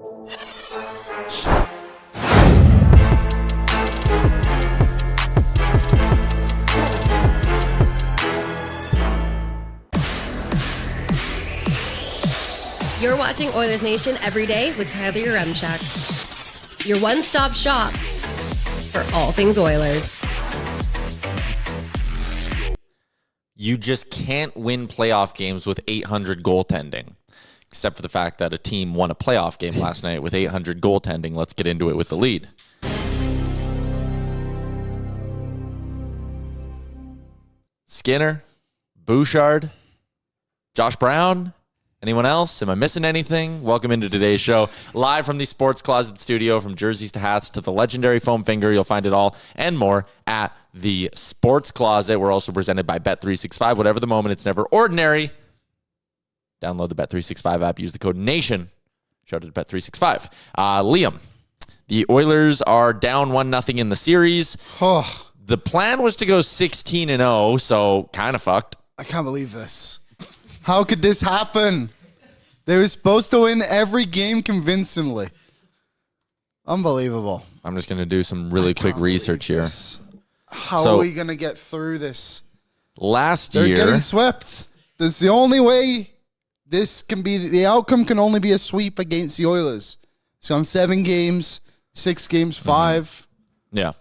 You're watching Oilers Nation Everyday with Tyler Yaremchuk. Your one-stop shop for all things Oilers. You just can't win playoff games with 800 goaltending, except for the fact that a team won a playoff game last night with 800 goaltending. Let's get into it with the lead. Skinner, Bouchard, Josh Brown. Anyone else? Am I missing anything? Welcome into today's show. Live from the Sports Closet studio, from jerseys to hats to the legendary foam finger. You'll find it all and more at the Sports Closet. We're also presented by Bet365. Whatever the moment, it's never ordinary. Download the Bet365 app. Use the code NATION. Shout out to Bet365. Liam, the Oilers are down 1-0 in the series. The plan was to go 16-0, so kind of fucked. I can't believe this. How could this happen? They were supposed to win every game convincingly. Unbelievable. I'm just going to do some really quick research here. How are we going to get through this? They're getting swept. That's the only way this can be. The outcome can only be a sweep against the Oilers. It's gone 7 games, 6 games, 5. Yeah.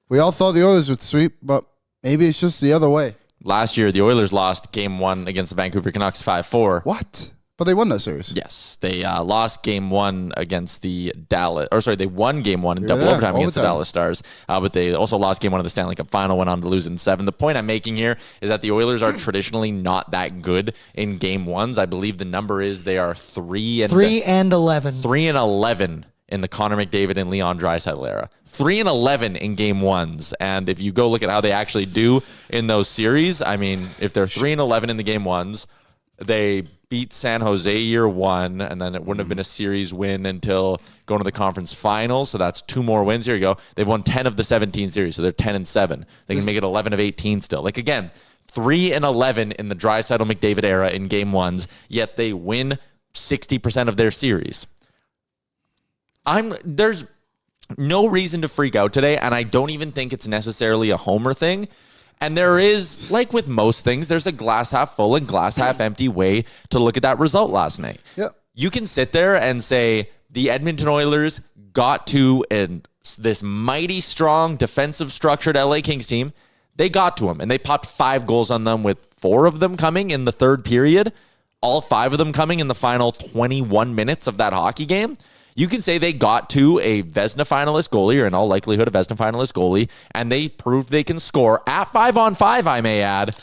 We all thought the Oilers would sweep, but maybe it's just the other way. Last year, the Oilers lost Game 1 against the Vancouver Canucks 5-4. What? But they won that series. Yes. They lost Game 1 against the Dallas... Or sorry, they won Game 1 in double overtime against the Dallas Stars. But they also lost Game 1 of the Stanley Cup Final, went on to lose in 7. The point I'm making here is that the Oilers are traditionally not that good in Game 1s. I believe the number is they are 3-11. 3-11 in the Connor McDavid and Leon Draisaitl era. 3-11 in Game 1s. And if you go look at how they actually do in those series, I mean, if they're 3-11 in the Game 1s, they beat San Jose year 1, and then it wouldn't have been a series win until going to the conference finals. So that's 2 more wins. Here you go. They've won 10 of the 17 series, so they're 10-7. They can make it 11 of 18 still. Like, again, 3-11 in the Draisaitl McDavid era in Game 1s, yet they win 60% of their series. There's no reason to freak out today, and I don't even think it's necessarily a homer thing. And there is, like with most things, there's a glass half full and glass half empty way to look at that result last night. Yep. You can sit there and say the Edmonton Oilers got to this mighty strong defensive structured LA Kings team. They got to them, and they popped 5 goals on them, with 4 of them coming in the third period, all 5 of them coming in the final 21 minutes of that hockey game. You can say they got to a Vezina finalist goalie, or in all likelihood a Vezina finalist goalie, and they proved they can score at 5-on-5, I may add.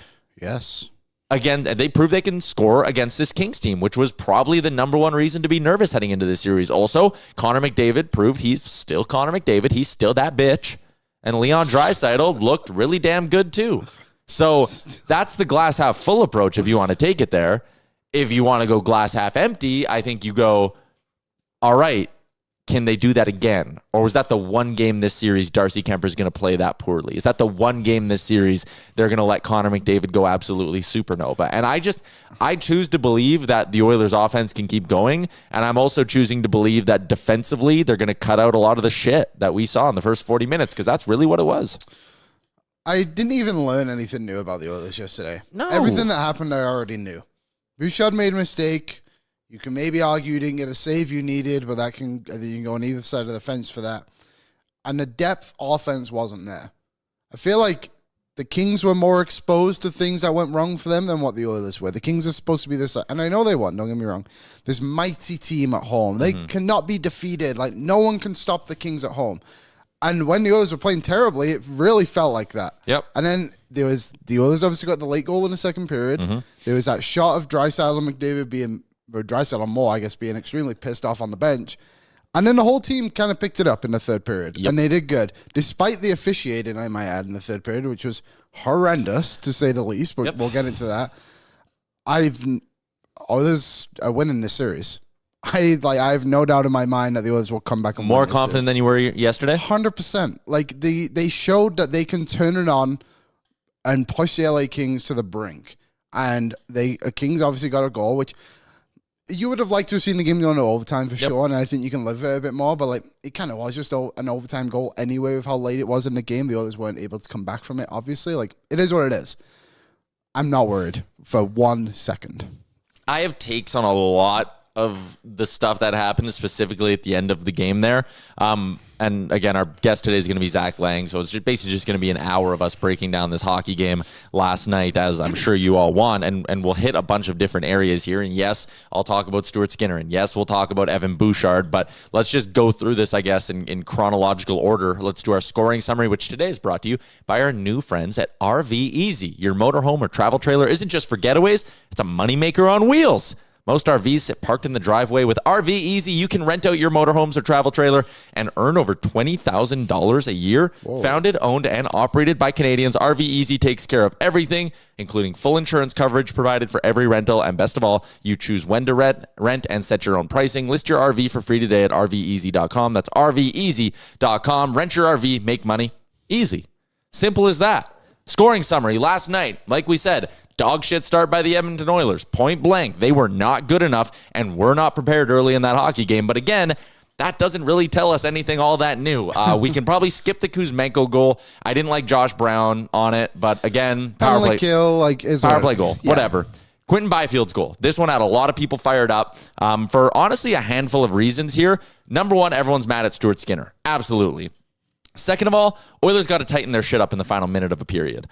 Yes. Again, they proved they can score against this Kings team, which was probably the number one reason to be nervous heading into this series. Also, Connor McDavid proved he's still Connor McDavid. He's still that bitch. And Leon Draisaitl looked really damn good too. So that's the glass half full approach if you want to take it there. If you want to go glass half empty, I think you go, all right, can they do that again? Or was that the one game this series Darcy Kemper's going to play that poorly? Is that the one game this series they're going to let Connor McDavid go absolutely supernova? And I choose to believe that the Oilers offense can keep going. And I'm also choosing to believe that defensively they're going to cut out a lot of the shit that we saw in the first 40 minutes, because that's really what it was. I didn't even learn anything new about the Oilers yesterday. No. Everything that happened I already knew. Bouchard made a mistake. You can maybe argue you didn't get a save you needed, but you can go on either side of the fence for that. And the depth offense wasn't there. I feel like the Kings were more exposed to things that went wrong for them than what the Oilers were. The Kings are supposed to be this, and I know they won, don't get me wrong, this mighty team at home. They cannot be defeated. Like, no one can stop the Kings at home. And when the Oilers were playing terribly, it really felt like that. Yep. And then the Oilers obviously got the late goal in the second period. There was that shot of Draisaitl and McDavid being extremely pissed off on the bench. And then the whole team kind of picked it up in the third period. Yep. And they did good. Despite the officiating, I might add, in the third period, which was horrendous, to say the least. But we'll get into that. Oilers are winning this series. I have no doubt in my mind that the Oilers will come back and more confident than you were yesterday? 100%. Like, they showed that they can turn it on and push the LA Kings to the brink. And Kings obviously got a goal, which... you would have liked to have seen the game go into overtime for sure, and I think you can live it a bit more, but like it kind of was just an overtime goal anyway with how late it was in the game. The Oilers weren't able to come back from it, obviously. Like, it is what it is. I'm not worried for 1 second. I have takes on a lot of the stuff that happened, specifically at the end of the game there. And again, our guest today is going to be Zack Lang, so it's basically just going to be an hour of us breaking down this hockey game last night, as I'm sure you all want, and we'll hit a bunch of different areas here. And yes, I'll talk about Stuart Skinner, and yes, we'll talk about Evan Bouchard, but let's just go through this, I guess, in chronological order. Let's do our scoring summary, which today is brought to you by our new friends at RV Easy. Your motorhome or travel trailer isn't just for getaways, it's a moneymaker on wheels. Most RVs sit parked in the driveway. With RV Easy, you can rent out your motorhomes or travel trailer and earn over $20,000 a year. Whoa. Founded, owned, and operated by Canadians, RV Easy takes care of everything, including full insurance coverage provided for every rental. And best of all, you choose when to rent and set your own pricing. List your RV for free today at RVEasy.com. That's RVEasy.com. Rent your RV, make money easy. Simple as that. Scoring summary. Last night, like we said, dog shit start by the Edmonton Oilers. Point blank. They were not good enough and were not prepared early in that hockey game. But again, that doesn't really tell us anything all that new. We can probably skip the Kuzmenko goal. I didn't like Josh Brown on it. But again, power play kill, power play goal. Yeah. Whatever. Quentin Byfield's goal. This one had a lot of people fired up for honestly a handful of reasons here. Number one, everyone's mad at Stuart Skinner. Absolutely. Second of all, Oilers got to tighten their shit up in the final minute of a period.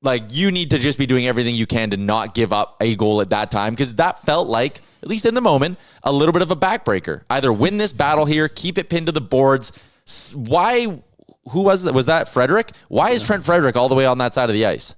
Like, you need to just be doing everything you can to not give up a goal at that time, because that felt like, at least in the moment, a little bit of a backbreaker. Either win this battle here, keep it pinned to the boards. Why? Who was that? Was that Frederick? Why is Trent Frederick all the way on that side of the ice?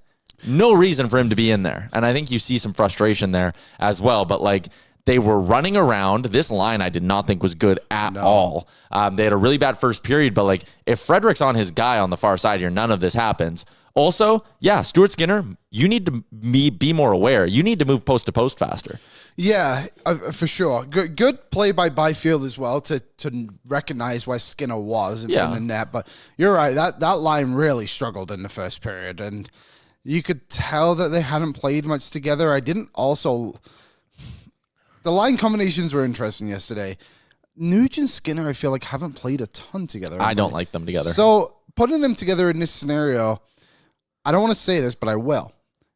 No reason for him to be in there. And I think you see some frustration there as well. But, like, they were running around. This line I did not think was good at all. They had a really bad first period, but like if Frederick's on his guy on the far side here, none of this happens. Also, yeah, Stuart Skinner, you need to be more aware. You need to move post to post faster. Yeah, for sure. Good play by Byfield as well to recognize where Skinner was in the net. But you're right, that line really struggled in the first period, and you could tell that they hadn't played much together. The line combinations were interesting yesterday. Nuge and Skinner, I feel like, haven't played a ton together. I don't like them together. So putting them together in this scenario, I don't want to say this, but I will.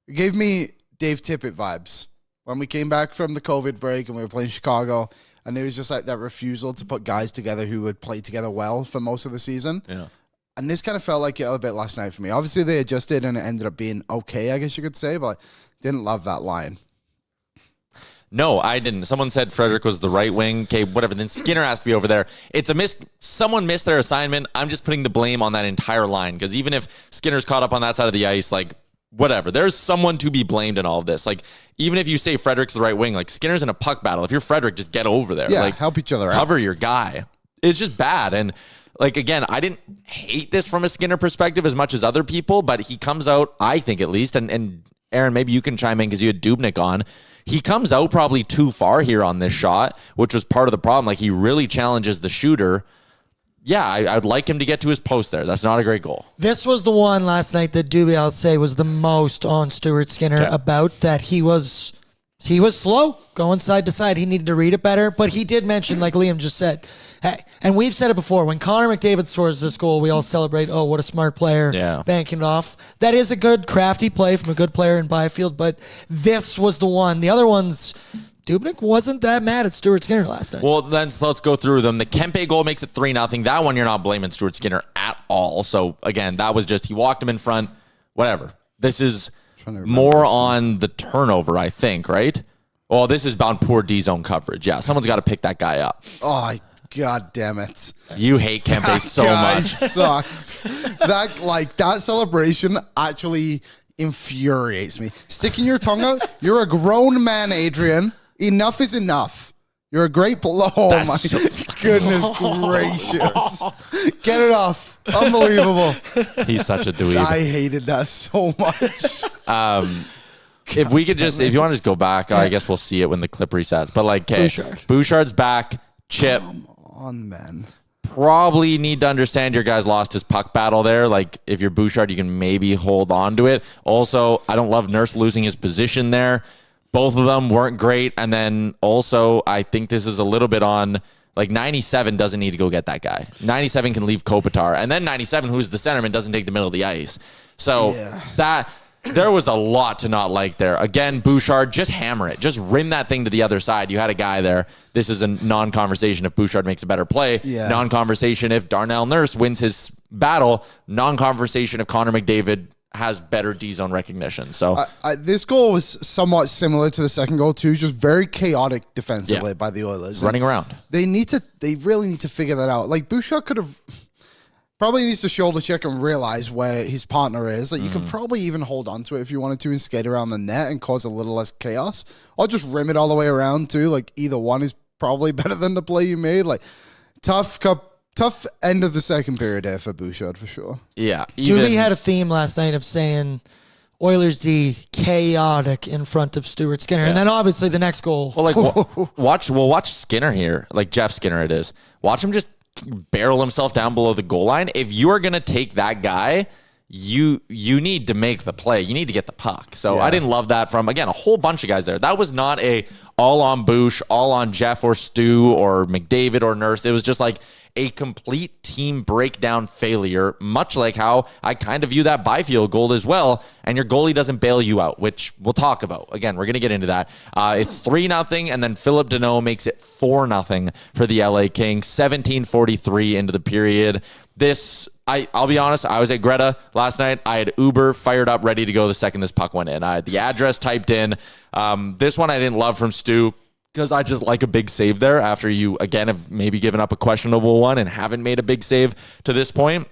It gave me Dave Tippett vibes when we came back from the COVID break and we were playing Chicago, and it was just like that refusal to put guys together who would play together well for most of the season. Yeah. And this kind of felt like it a bit last night for me. Obviously, they adjusted and it ended up being okay, I guess you could say, but didn't love that line. No, I didn't. Someone said Frederick was the right wing. Okay, whatever. Then Skinner has to be over there. It's a miss. Someone missed their assignment. I'm just putting the blame on that entire line, because even if Skinner's caught up on that side of the ice, like, whatever. There's someone to be blamed in all of this. Like, even if you say Frederick's the right wing, like, Skinner's in a puck battle. If you're Frederick, just get over there. Yeah, like, help each other out. Cover your guy. It's just bad. And, like, again, I didn't hate this from a Skinner perspective as much as other people, but he comes out, I think at least, and Aaron, maybe you can chime in because you had Dubnyk on. He comes out probably too far here on this shot, which was part of the problem. Like, he really challenges the shooter. Yeah, I'd like him to get to his post there. That's not a great goal. This was the one last night that Doobie, I'll say, was the most on Stuart Skinner about that he was slow going side to side. He needed to read it better, but he did mention, like Liam just said, hey, and we've said it before, when Connor McDavid scores this goal, we all celebrate, oh, what a smart player, banking it off. That is a good, crafty play from a good player in Byfield, but this was the one. The other ones, Dubnyk wasn't that mad at Stuart Skinner last night. Well, then let's go through them. The Kempe goal makes it 3-0. That one you're not blaming Stuart Skinner at all. So, again, that was just, he walked him in front, whatever. This is more on the turnover, I think, right? Well, this is on poor D-zone coverage. Yeah, someone's got to pick that guy up. Oh, God damn it. You hate Kempe so much. Sucks. That celebration actually infuriates me. Sticking your tongue out, you're a grown man, Adrian. Enough is enough. You're a great oh my goodness gracious. Get it off. Unbelievable. He's such a dweeb. I hated that so much. If we could just, if you want to just go back, I guess we'll see it when the clip resets. But like, okay, Bouchard's back. Chip. Come on, man. Probably need to understand your guys lost his puck battle there. Like, if you're Bouchard, you can maybe hold on to it. Also, I don't love Nurse losing his position there. Both of them weren't great. And then also, I think this is a little bit on, like, 97 doesn't need to go get that guy. 97 can leave Kopitar. And then 97, who's the centerman, doesn't take the middle of the ice. So there was a lot to not like there. Again, Bouchard, just hammer it. Just rim that thing to the other side. You had a guy there. This is a non-conversation if Bouchard makes a better play. Yeah. Non-conversation if Darnell Nurse wins his battle. Non-conversation if Connor McDavid has better D-zone recognition. So this goal was somewhat similar to the second goal too, just very chaotic defensively by the Oilers. Running around. They really need to figure that out. Like Bouchard probably needs to shoulder check and realize where his partner is. Like you can probably even hold on to it if you wanted to and skate around the net and cause a little less chaos. Or just rim it all the way around too. Like either one is probably better than the play you made. Like tough end of the second period there for Bouchard for sure. Yeah. Doobie had a theme last night of saying Oilers D chaotic in front of Stuart Skinner. And then obviously the next goal. Well, like watch Skinner here. Like Jeff Skinner it is. Watch him just barrel himself down below the goal line. If you are going to take that guy, you need to make the play. You need to get the puck. So I didn't love that from, again, a whole bunch of guys there. That was not a all on Bouch, all on Jeff or Stu or McDavid or Nurse. It was just like a complete team breakdown failure, much like how I kind of view that Byfield goal as well. And your goalie doesn't bail you out, which we'll talk about. Again, we're going to get into that. It's 3-0, and then Philip Danault makes it 4-0 for the LA Kings. 17:43 into the period. I'll be honest, I was at Greta last night. I had Uber fired up, ready to go the second this puck went in. I had the address typed in. This one I didn't love from Stu because I just like a big save there after you, again, have maybe given up a questionable one and haven't made a big save to this point.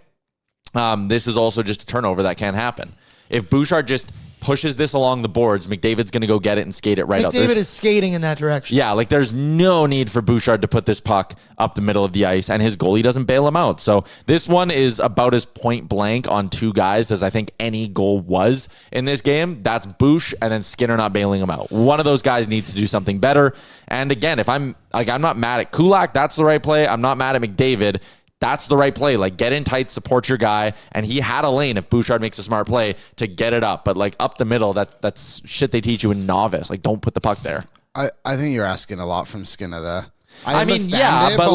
This is also just a turnover that can't happen. If Bouchard just pushes this along the boards, McDavid's going to go get it and skate it right up. McDavid is skating in that direction. Yeah, like there's no need for Bouchard to put this puck up the middle of the ice, and his goalie doesn't bail him out. So this one is about as point blank on two guys as I think any goal was in this game. That's Bouch and then Skinner not bailing him out. One of those guys needs to do something better. And again, if I'm not mad at Kulak, that's the right play. I'm not mad at McDavid. That's the right play. Like, get in tight, support your guy. And he had a lane, if Bouchard makes a smart play, to get it up. But, like, up the middle, that's shit they teach you in novice. Like, don't put the puck there. I think you're asking a lot from Skinner there. I mean, yeah, but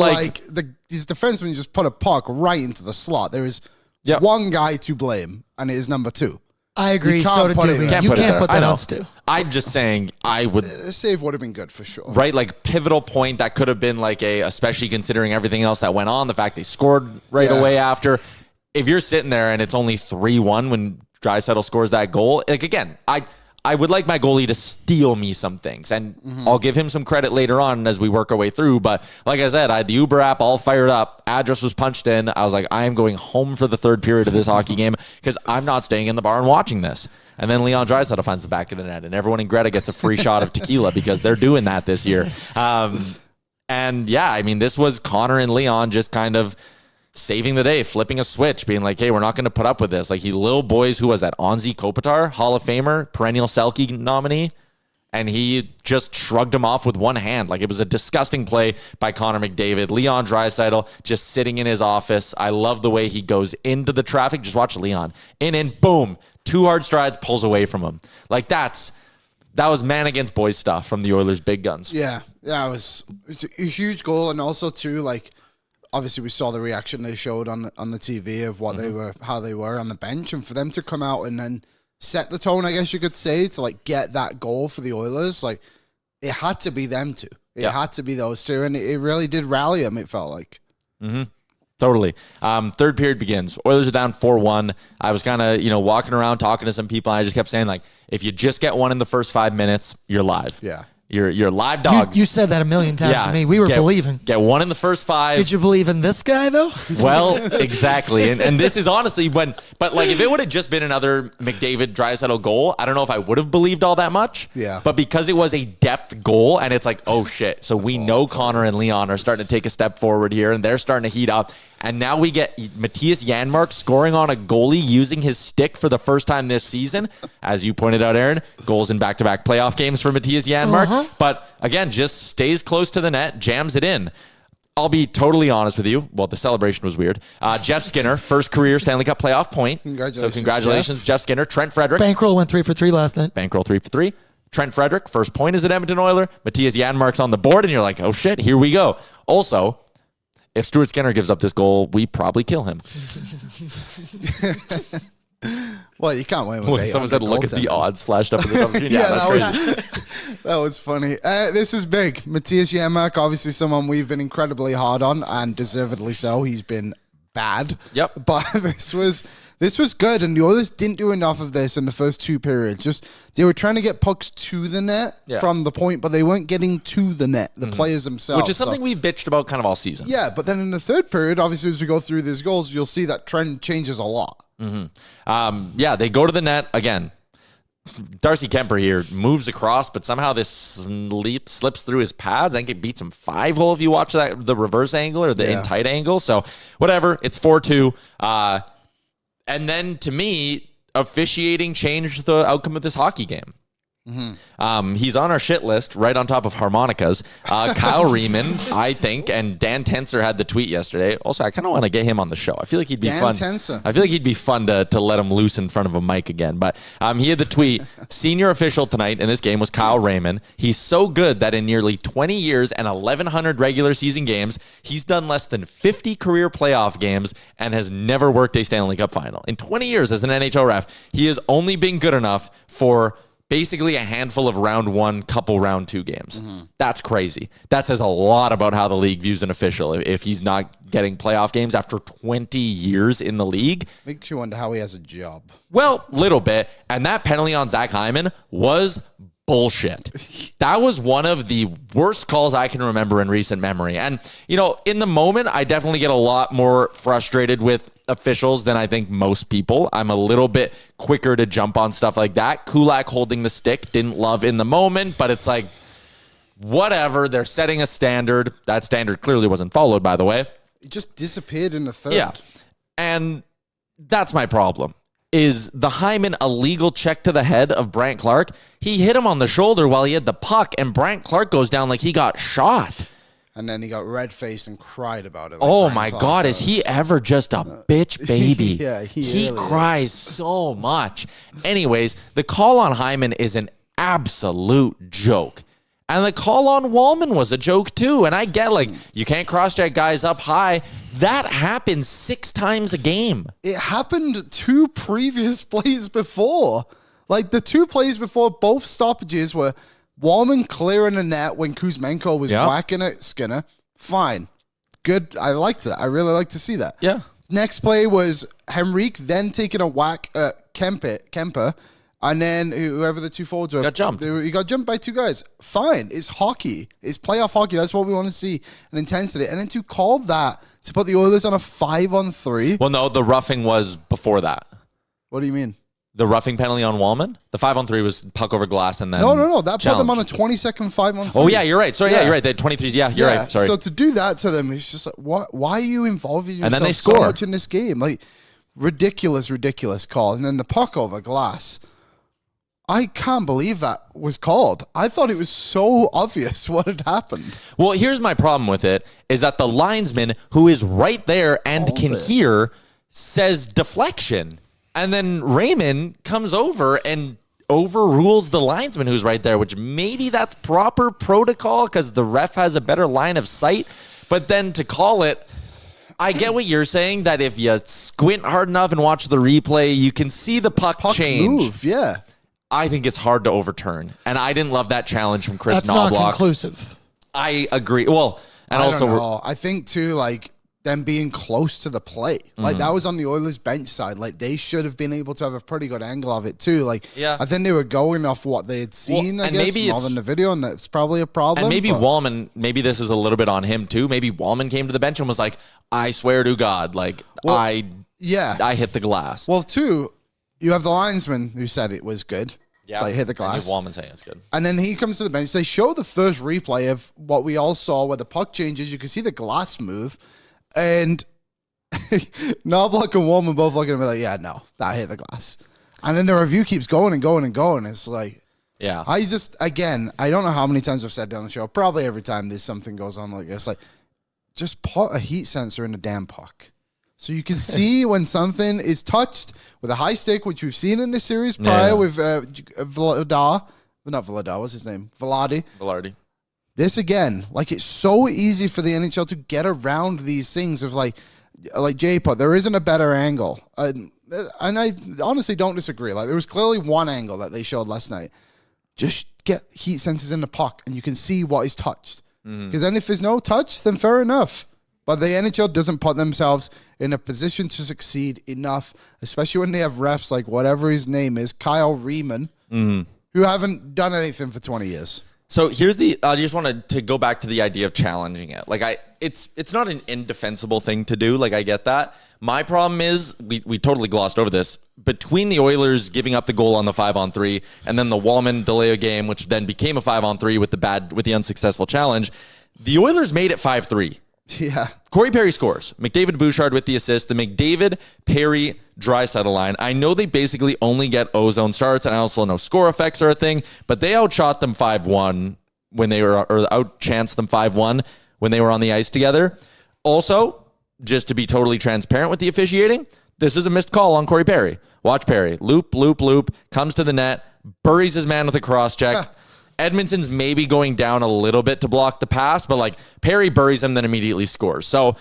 these defensemen just put a puck right into the slot. There is one guy to blame, and it is number 2. I agree. You can't put that on Stu. I'm just saying I would. A save would have been good for sure. Right? Like, pivotal point that could have been like especially considering everything else that went on, the fact they scored right away after. If you're sitting there and it's only 3-1 when Draisaitl scores that goal, like, again, I would like my goalie to steal me some things, and I'll give him some credit later on as we work our way through. But like I said, I had the Uber app all fired up. Address was punched in. I was like, I am going home for the third period of this hockey game because I'm not staying in the bar and watching this. And then Leon Draisaitl finds the back of the net, and everyone in Greta gets a free shot of tequila because they're doing that this year. And yeah, I mean, this was Connor and Leon just kind of saving the day, flipping a switch, being like, hey, we're not going to put up with this. Like, little boys, who was that? Anze Kopitar, Hall of Famer, perennial Selke nominee. And he just shrugged him off with one hand. Like, it was a disgusting play by Connor McDavid. Leon Draisaitl just sitting in his office. I love the way he goes into the traffic. Just watch Leon. In, boom. 2 hard strides, pulls away from him. Like, that was man against boys stuff from the Oilers' big guns. Yeah, it's a huge goal. And also, too, like, obviously, we saw the reaction they showed on the TV of what they were, how they were on the bench, and for them to come out and then set the tone, I guess you could say, to like get that goal for the Oilers, like it had to be them two. It had to be those two, and it really did rally them. It felt like. Totally. Third period begins. Oilers are down 4-1. I was kind of walking around talking to some people. And I just kept saying, like, if you just get one in the first 5 minutes, you're live. Yeah. You're live dogs. You said that a million times to me. We were believing. Get one in the first 5. Did you believe in this guy, though? Well, exactly. And this is honestly but like, if it would have just been another McDavid Draisaitl goal, I don't know if I would have believed all that much. Yeah. But because it was a depth goal, and it's like, oh shit. So we know Connor and Leon are starting to take a step forward here, and they're starting to heat up. And now we get Matthias Janmark scoring on a goalie using his stick for the first time this season. As you pointed out, Aaron, goals in back-to-back playoff games for Matthias Janmark. But again, just stays close to the net, jams it in. I'll be totally honest with you. Well, the celebration was weird. Jeff Skinner, first career Stanley Cup playoff point. Congratulations. So congratulations, Jeff Skinner. Trent Frederick. Bankroll went 3 for 3 last night. Bankroll 3 for 3. Trent Frederick, first point is an Edmonton Oiler. Matthias Janmark's on the board, and you're like, oh shit, here we go. Also, if Stuart Skinner gives up this goal, we probably kill him. Well, you can't win with Someone said, look at the odds flashed up in the top screen. Yeah, that's crazy. That was funny. This was big. Matthias Janmark, obviously someone we've been incredibly hard on, and deservedly so. He's been bad. Yep. But this was good, and the Oilers didn't do enough of this in the first two periods. Just they were trying to get pucks to the net from the point, but they weren't getting to the net, the players themselves. Which is something we've bitched about kind of all season. Yeah, but then in the third period, obviously as we go through these goals, you'll see that trend changes a lot. They go to the net again. Darcy Kemper here moves across, but somehow this slips through his pads. I think it beats him 5-hole if you watch the reverse angle or the in tight angle. So whatever, it's 4-2. And then to me, officiating changed the outcome of this hockey game. He's on our shit list right on top of harmonicas. Kyle Riemann, I think, and Dan Tenser had the tweet yesterday. Also, I kind of want to get him on the show. I feel like he'd be fun. Tenser. I feel like he'd be fun to let him loose in front of a mic again. But he had the tweet. Senior official tonight in this game was Kyle Riemann. He's so good that in nearly 20 years and 1,100 regular season games, he's done less than 50 career playoff games and has never worked a Stanley Cup final. In 20 years as an NHL ref, he has only been good enough for basically a handful of round one, couple round two games. That's crazy. That says a lot about how the league views an official if he's not getting playoff games after 20 years in the league. Makes you wonder how he has a job. Well, little bit. And that penalty on Zack Hyman was bullshit. That was one of the worst calls I can remember in recent memory. And, in the moment, I definitely get a lot more frustrated with officials than I think most people. I'm a little bit quicker to jump on stuff like that. Kulak holding the stick, didn't love in the moment, but it's like, whatever. They're setting a standard. That standard clearly wasn't followed, by the way. It just disappeared in the third. Yeah. And that's my problem. Is the Hyman illegal check to the head of Brandt Clark? He hit him on the shoulder while he had the puck, and Brandt Clark goes down like he got shot. And then he got red-faced and cried about it. Oh, my God. Is he ever just a bitch baby? Yeah, he really cries so much. Anyways, the call on Hyman is an absolute joke. And the call on Wallman was a joke, too. And I get, you can't cross-check guys up high. That happens 6 times a game. It happened 2 previous plays before. The 2 plays before, both stoppages were Wallman clearing the net when Kuzmenko was whacking at Skinner. Fine. Good. I liked it. I really like to see that. Yeah. Next play was Henrique then taking a whack at Kemper. And then whoever the 2 forwards were. Got jumped. He got jumped by 2 guys. Fine. It's hockey. It's playoff hockey. That's what we want to see. An intensity. And then to call that, to put the Oilers on a 5-on-3. Well, no, the roughing was before that. What do you mean? The roughing penalty on Wallman? The 5-on-3 was puck over glass and then No. That put them on a 20-second 5-on-3. Oh, yeah, you're right. Sorry, yeah, you're right. They had 23s. Yeah, you're right. Sorry. So to do that to them, it's just like, why are you involving yourself and then they so score. much in this game? Ridiculous call. And then the puck over glass. I can't believe that was called. I thought it was so obvious what had happened. Well, here's my problem with it, is that the linesman who is right there and can hear says deflection. And then Raymond comes over and overrules the linesman who's right there, which maybe that's proper protocol because the ref has a better line of sight. But then to call it, I get what you're saying, that if you squint hard enough and watch the replay, you can see the puck change. Move, yeah. I think it's hard to overturn. And I didn't love that challenge from Chris Knobloch. That's not conclusive. I agree. Well, and I also... don't know. I think, too, them being close to the plate. That was on the Oilers bench side. They should have been able to have a pretty good angle of it, too. I think they were going off what they had seen, I guess, more than the video, and that's probably a problem. And maybe Wallman, maybe this is a little bit on him, too. Maybe Wallman came to the bench and was like, I swear to God, I hit the glass. Well, too, you have the linesman who said it was good. Yeah. Hit the glass. And Wallman saying it's good. And then he comes to the bench. They show the first replay of what we all saw where the puck changes. You can see the glass move. And Knobloch and Wallman both looking at me yeah, no, that hit the glass. And then the review keeps going and going and going. It's yeah. I don't know how many times I've said down the show, probably every time there's something goes on like this, just put a heat sensor in the damn puck. So you can see when something is touched with a high stick, which we've seen in this series prior with Vladar not Vlado, what's his name? Velarde. This again, like it's so easy for the NHL to get around these things of like J-Pod, there isn't a better angle. And I honestly don't disagree. Like there was clearly one angle that they showed last night. Just get heat sensors in the puck and you can see what is touched. Because then if there's no touch, then fair enough. But the NHL doesn't put themselves in a position to succeed enough, especially when they have refs like whatever his name is, Kyle Riemann, who haven't done anything for 20 years. So here's I just wanted to go back to the idea of challenging it. Like it's not an indefensible thing to do. Like I get that. My problem is we totally glossed over this. Between the Oilers giving up the goal on the 5-on-3 and then the Wallman delay a game, which then became a 5-on-3 with the unsuccessful challenge, the Oilers made it 5-3. Yeah. Corey Perry scores. McDavid Bouchard with the assist. The McDavid Perry Draisaitl line. I know they basically only get ozone starts, and I also know score effects are a thing, but they outshot them 5-1 when they were, or outchanced them 5-1 when they were on the ice together. Also, just to be totally transparent with the officiating, this is a missed call on Corey Perry. Watch Perry. Loop, comes to the net, buries his man with a cross check. Edmonton's maybe going down a little bit to block the pass, but like Perry buries him, then immediately scores. So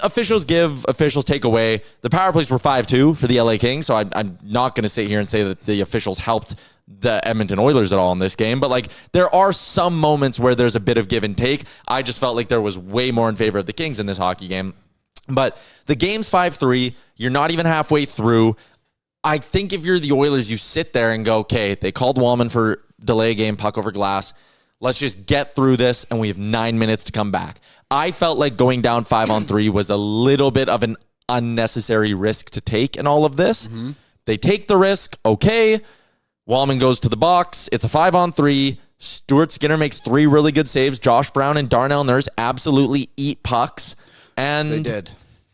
officials give, officials take away. The power plays were 5-2 for the LA Kings, so I'm not going to sit here and say that the officials helped the Edmonton Oilers at all in this game, but like there are some moments where there's a bit of give and take. I just felt like there was way more in favor of the Kings in this hockey game. But the game's 5-3. You're not even halfway through. I think if you're the Oilers, you sit there and go, okay, they called Wallman for delay game, puck over glass. Let's just get through this, and we have 9 minutes to come back. I felt like going down 5-on-3 was a little bit of an unnecessary risk to take in all of this. They take the risk, okay. Wallman goes to the box. It's a 5-on-3. Stuart Skinner makes 3 really good saves. Josh Brown and Darnell Nurse absolutely eat pucks. And they did.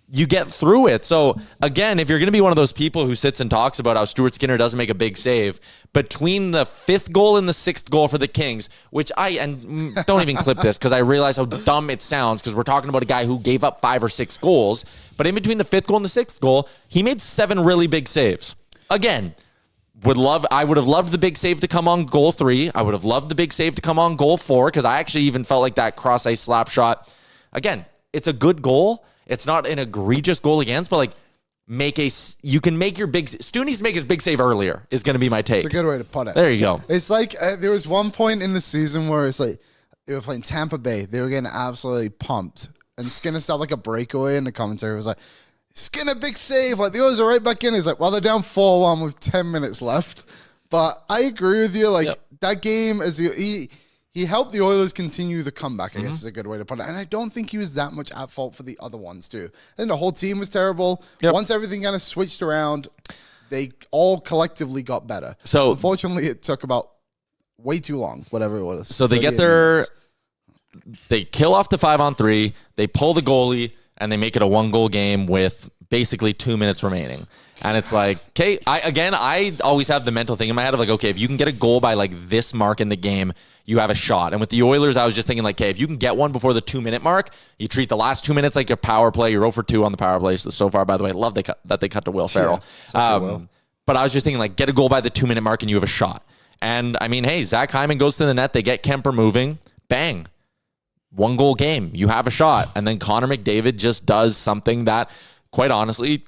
You get through it. So, again, if you're going to be one of those people who sits and talks about how Stuart Skinner doesn't make a big save, between the 5th goal and the 6th goal for the Kings, which and don't even clip this because I realize how dumb it sounds because we're talking about a guy who gave up 5 or 6 goals, but in between the 5th goal and the 6th goal, he made 7 really big saves. Again, I would have loved the big save to come on goal 3. I would have loved the big save to come on goal 4 because I actually even felt like that cross-ice slap shot. Again, it's a good goal. It's not an egregious goal against, but like you can make your big. Stu needs to make his big save earlier is going to be my take. It's a good way to put it. There you go. It's like there was one point in the season where it's like they were playing Tampa Bay. They were getting absolutely pumped, and Skinner started like a breakaway, and the commentary was like, "Skinner, big save!" Like the Oilers are right back in. He's like, "Well, they're down 4-1 with 10 minutes left." But I agree with you. Like that game, he helped the Oilers continue the comeback, I guess is a good way to put it. And I don't think he was that much at fault for the other ones, too. I think the whole team was terrible. Once everything kind of switched around, they all collectively got better. So unfortunately, it took about way too long, whatever it was. So they they kill off the 5-on-3, they pull the goalie, and they make it a 1-goal game with basically 2 minutes remaining. And it's like, okay, I always have the mental thing in my head of like, okay, if you can get a goal by like this mark in the game, you have a shot. And with the Oilers, I was just thinking like, okay, if you can get one before the 2-minute mark, you treat the last 2 minutes like your power play. You're 0 for 2 on the power play so far, by the way. Love that they cut to Will Ferrell. But I was just thinking like, get a goal by the 2-minute mark and you have a shot. And I mean, hey, Zach Hyman goes to the net. They get Kemper moving. Bang. 1-goal game. You have a shot. And then Connor McDavid just does something that, quite honestly,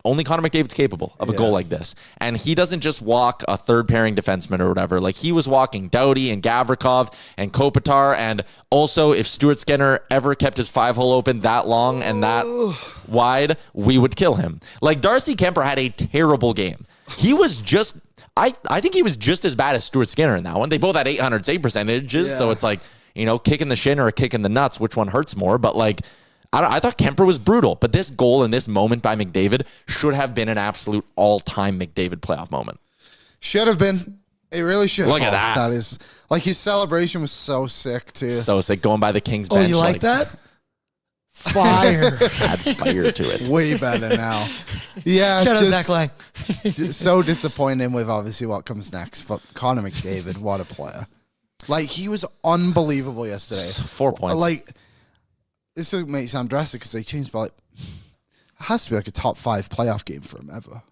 only Connor McDavid's capable of a goal like this. And he doesn't just walk a third-pairing defenseman or whatever. Like, he was walking Doughty and Gavrikov and Kopitar. And also, if Stuart Skinner ever kept his 5-hole open that long and that wide, we would kill him. Like, Darcy Kemper had a terrible game. He was just... I think he was just as bad as Stuart Skinner in that one. They both had 800 save percentages, so it's like, kick in the shin or a kick in the nuts, which one hurts more? But like, I thought Kemper was brutal, but this goal in this moment by McDavid should have been an absolute all-time McDavid playoff moment. Should have been. It really should. Look at that. That is like his celebration was so sick too. So sick, going by the Kings bench. Oh, you like that? Fire. Had fire to it. Way better now. Yeah. Shout out Zack Lang. So disappointing with obviously what comes next, but Connor McDavid, what a player. Like, he was unbelievable yesterday. 4 points. Like, this may sound drastic because they changed, but like, it has to be like a top 5 playoff game for him ever.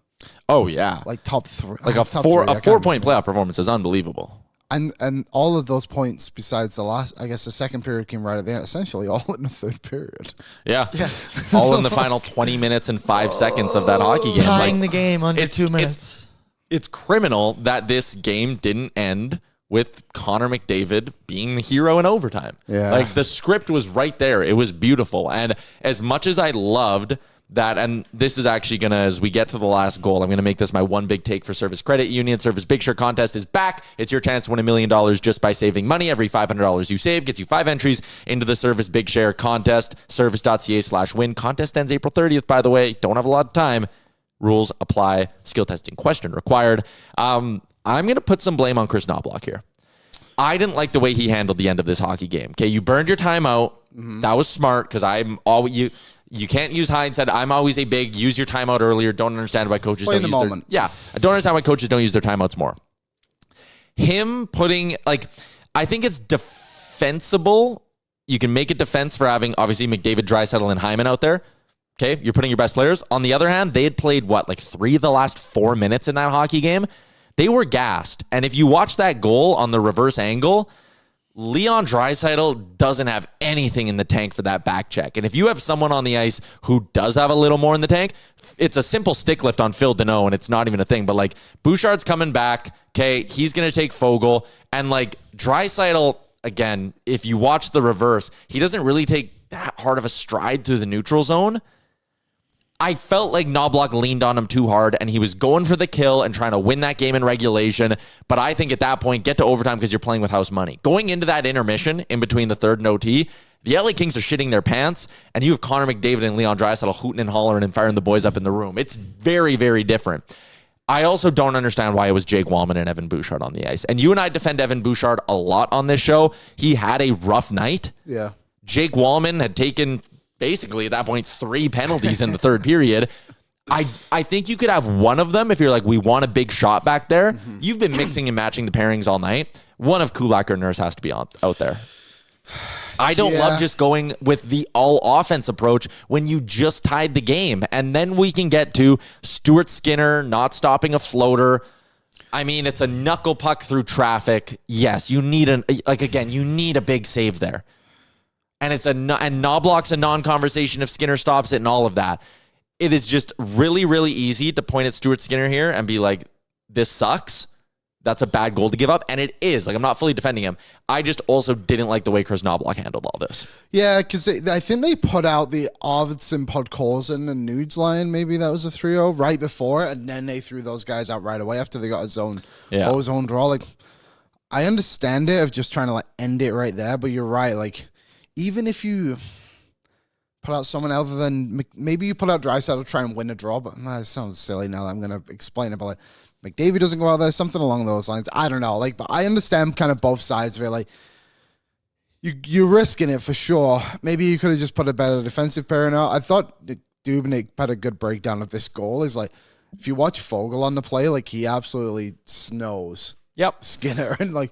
Oh, yeah. Like top 3. Like a 4-point playoff performance is unbelievable. And all of those points, besides the second period came right at the end, essentially all in the third period. Yeah. All in the final 20 minutes and 5 seconds of that hockey game. Tying the game under 2 minutes. It's criminal that this game didn't end with Connor McDavid being the hero in overtime. Yeah. Like, the script was right there. It was beautiful. And as much as I loved that, and this is actually going to, as we get to the last goal, I'm going to make this my one big take for Service Credit Union. Service Big Share Contest is back. It's your chance to win $1 million just by saving money. Every $500 you save gets you 5 entries into the Service Big Share Contest. Service.ca/win. Contest ends April 30th, by the way. Don't have a lot of time. Rules apply. Skill testing question required. I'm going to put some blame on Chris Knobloch here. I didn't like the way he handled the end of this hockey game. Okay, you burned your timeout. That was smart, because I'm always... You can't use hindsight. I'm always a big use your timeout earlier. Don't understand why coaches don't use their... Yeah, I don't understand why coaches don't use their timeouts more. Him putting... I think it's defensible. You can make a defense for having, obviously, McDavid, Draisaitl, and Hyman out there. Okay, you're putting your best players. On the other hand, they had played, 3 of the last 4 minutes in that hockey game? They were gassed. And if you watch that goal on the reverse angle... Leon Draisaitl doesn't have anything in the tank for that back check. And if you have someone on the ice who does have a little more in the tank, it's a simple stick lift on Phil Danault, and it's not even a thing. But, Bouchard's coming back. Okay, he's going to take Fogle. And, Draisaitl, again, if you watch the reverse, he doesn't really take that hard of a stride through the neutral zone. I felt like Knobloch leaned on him too hard, and he was going for the kill and trying to win that game in regulation. But I think at that point, get to overtime because you're playing with house money. Going into that intermission in between the third and OT, the LA Kings are shitting their pants, and you have Connor McDavid and Leon Draisaitl hooting and hollering and firing the boys up in the room. It's very, very different. I also don't understand why it was Jake Wallman and Evan Bouchard on the ice. And you and I defend Evan Bouchard a lot on this show. He had a rough night. Yeah. Jake Wallman had taken... basically, at that point, 3 penalties in the third period. I think you could have one of them if you're we want a big shot back there. Mm-hmm. You've been mixing and matching the pairings all night. One of Kulak or Nurse has to be out there. I don't love just going with the all-offense approach when you just tied the game. And then we can get to Stuart Skinner not stopping a floater. I mean, it's a knuckle puck through traffic. Yes, you need you need a big save there. And and Knobloch's a non-conversation if Skinner stops it and all of that. It is just really, really easy to point at Stuart Skinner here and be like, this sucks. That's a bad goal to give up. And it is. I'm not fully defending him. I just also didn't like the way Chris Knobloch handled all this. Yeah, because I think they put out the Arvidsson, Podkolzin, and Nudes line. Maybe that was a 3-0 right before. And then they threw those guys out right away after they got a zone draw. I understand it of just trying to end it right there. But you're right. Even if you put out someone other than... Maybe you put out Draisaitl to try and win a draw, but that sounds silly now that I'm going to explain it. But McDavid doesn't go out there, something along those lines. I don't know. But I understand kind of both sides of it. You're risking it for sure. Maybe you could have just put a better defensive pairing out. I thought Dubnyk had a good breakdown of this goal. Is if you watch Fogle on the play, he absolutely snows Skinner. And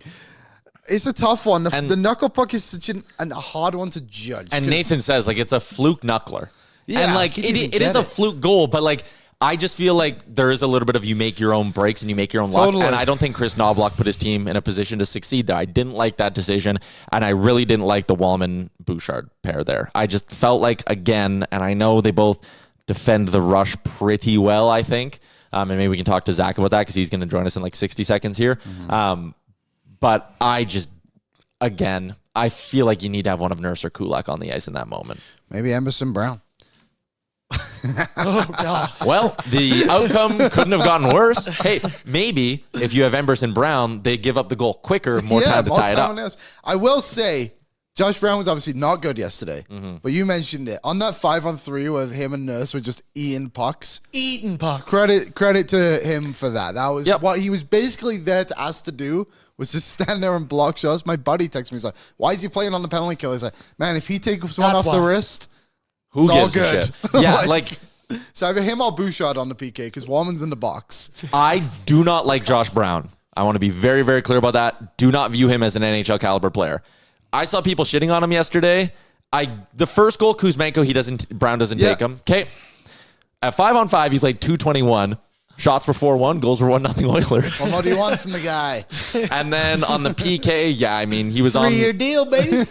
it's a tough one. The knuckle puck is such a hard one to judge. And Nathan says, it's a fluke knuckler. Yeah, and it is a fluke goal, but I just feel there is a little bit of you make your own breaks and you make your own luck. And I don't think Chris Knobloch put his team in a position to succeed there. I didn't like that decision, and I really didn't like the Wallman-Bouchard pair there. I just felt again, and I know they both defend the rush pretty well, I think. And maybe we can talk to Zach about that because he's going to join us in 60 seconds here. Mm-hmm. But I just, again, I feel you need to have one of Nurse or Kulak on the ice in that moment. Maybe Emerson Brown. Oh, God. Well, the outcome couldn't have gotten worse. Hey, maybe if you have Emerson Brown, they give up the goal quicker, more time to tie it up. I will say, Josh Brown was obviously not good yesterday, but you mentioned it. On that 5-on-3 where him and Nurse were just eating pucks. Credit to him for that. That was what he was basically there to ask to do, was just stand there and block shots. My buddy texted me, he's like, why is he playing on the penalty kill? He's like, man, if he takes one off the wrist, who it's gives all good. A shit? Yeah, so either him or Bouchard on the PK because Wallman's in the box. I do not like Josh Brown. I want to be very, very clear about that. Do not view him as an NHL caliber player. I saw people shitting on him yesterday. The first goal, Kuzmenko, Brown doesn't take him. Okay. At 5-on-5, he played .221. Shots were 4-1. Goals were 1-0 Oilers. Well, what do you want from the guy? And then on the PK, yeah, I mean, he was on 3-year deal, baby.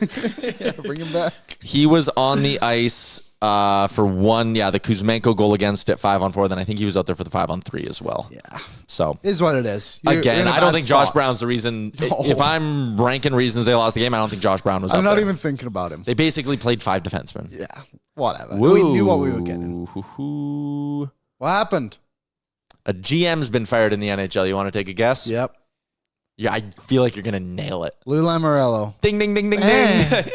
Yeah, bring him back. He was on the ice for one, the Kuzmenko goal against it, 5-on-4. Then I think he was out there for the 5-on-3 as well. Yeah. So Is what it is. again, I don't think Josh Brown. Brown's the reason. No. If I'm ranking reasons they lost the game, I don't think Josh Brown was I'm up not there. even thinking about him. They basically played 5 defensemen. Yeah, whatever. We knew what we were getting. Woo. What happened? A GM's been fired in the NHL. You want to take a guess? Yep. Yeah, I feel like you're going to nail it. Lou Lamoriello. Ding, ding, ding, ding, Eh. ding.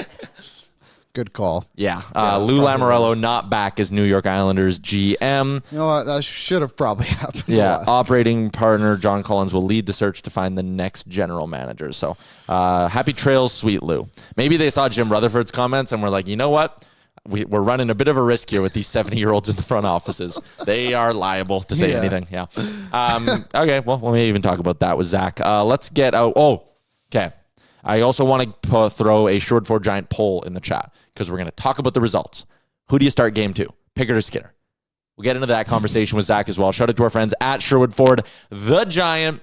Good call. Yeah, that's Lou probably Lamoriello not back as New York Islanders GM. You know what? That should have probably happened. Yeah, operating partner John Collins will lead the search to find the next general manager. So, happy trails, sweet Lou. Maybe they saw Jim Rutherford's comments and were like, you know what? We're running a bit of a risk here with these 70-year-olds in the front offices. They are liable to say Yeah. anything. Yeah. Okay, well, we may even talk about that with Zach. Let's get out. Oh, okay. I also want to throw a Sherwood Ford Giant poll in the chat because we're going to talk about the results. Who do you start game 2? Pickett or Skinner? We'll get into that conversation with Zach as well. Shout out to our friends at Sherwood Ford, the Giant.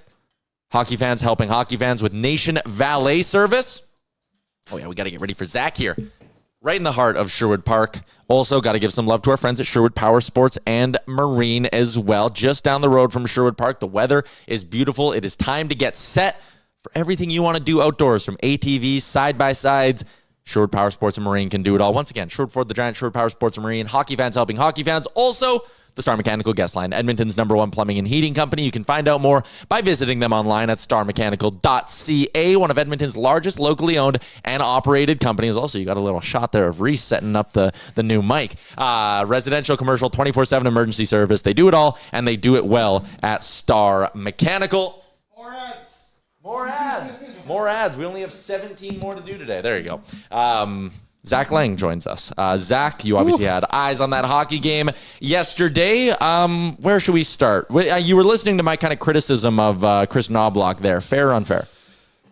Hockey fans helping hockey fans with Nation Valet Service. Oh, yeah, we got to get ready for Zach here. Right in the heart of Sherwood Park. Also, got to give some love to our friends at Sherwood Power Sports and Marine as well. Just down the road from Sherwood Park. The weather is beautiful. It is time to get set for everything you want to do outdoors, from ATVs, side-by-sides. Sherwood Power Sports and Marine can do it all. Once again, Sherwood Ford, the Giant, Sherwood Power Sports and Marine. Hockey fans helping hockey fans. Also, the Star Mechanical Guest Line, Edmonton's #1 plumbing and heating company. You can find out more by visiting them online at starmechanical.ca, one of Edmonton's largest locally owned and operated companies. Also, you got a little shot there of Reese setting up the new mic. Residential, commercial, 24/7 emergency service. They do it all, and they do it well at Star Mechanical. More ads. More ads. More ads. We only have 17 more to do today. There you go. Zack Lang joins us. Zach, you obviously had eyes on that hockey game yesterday. Where should we start? You were listening to my kind of criticism of Chris Knobloch there. Fair or unfair?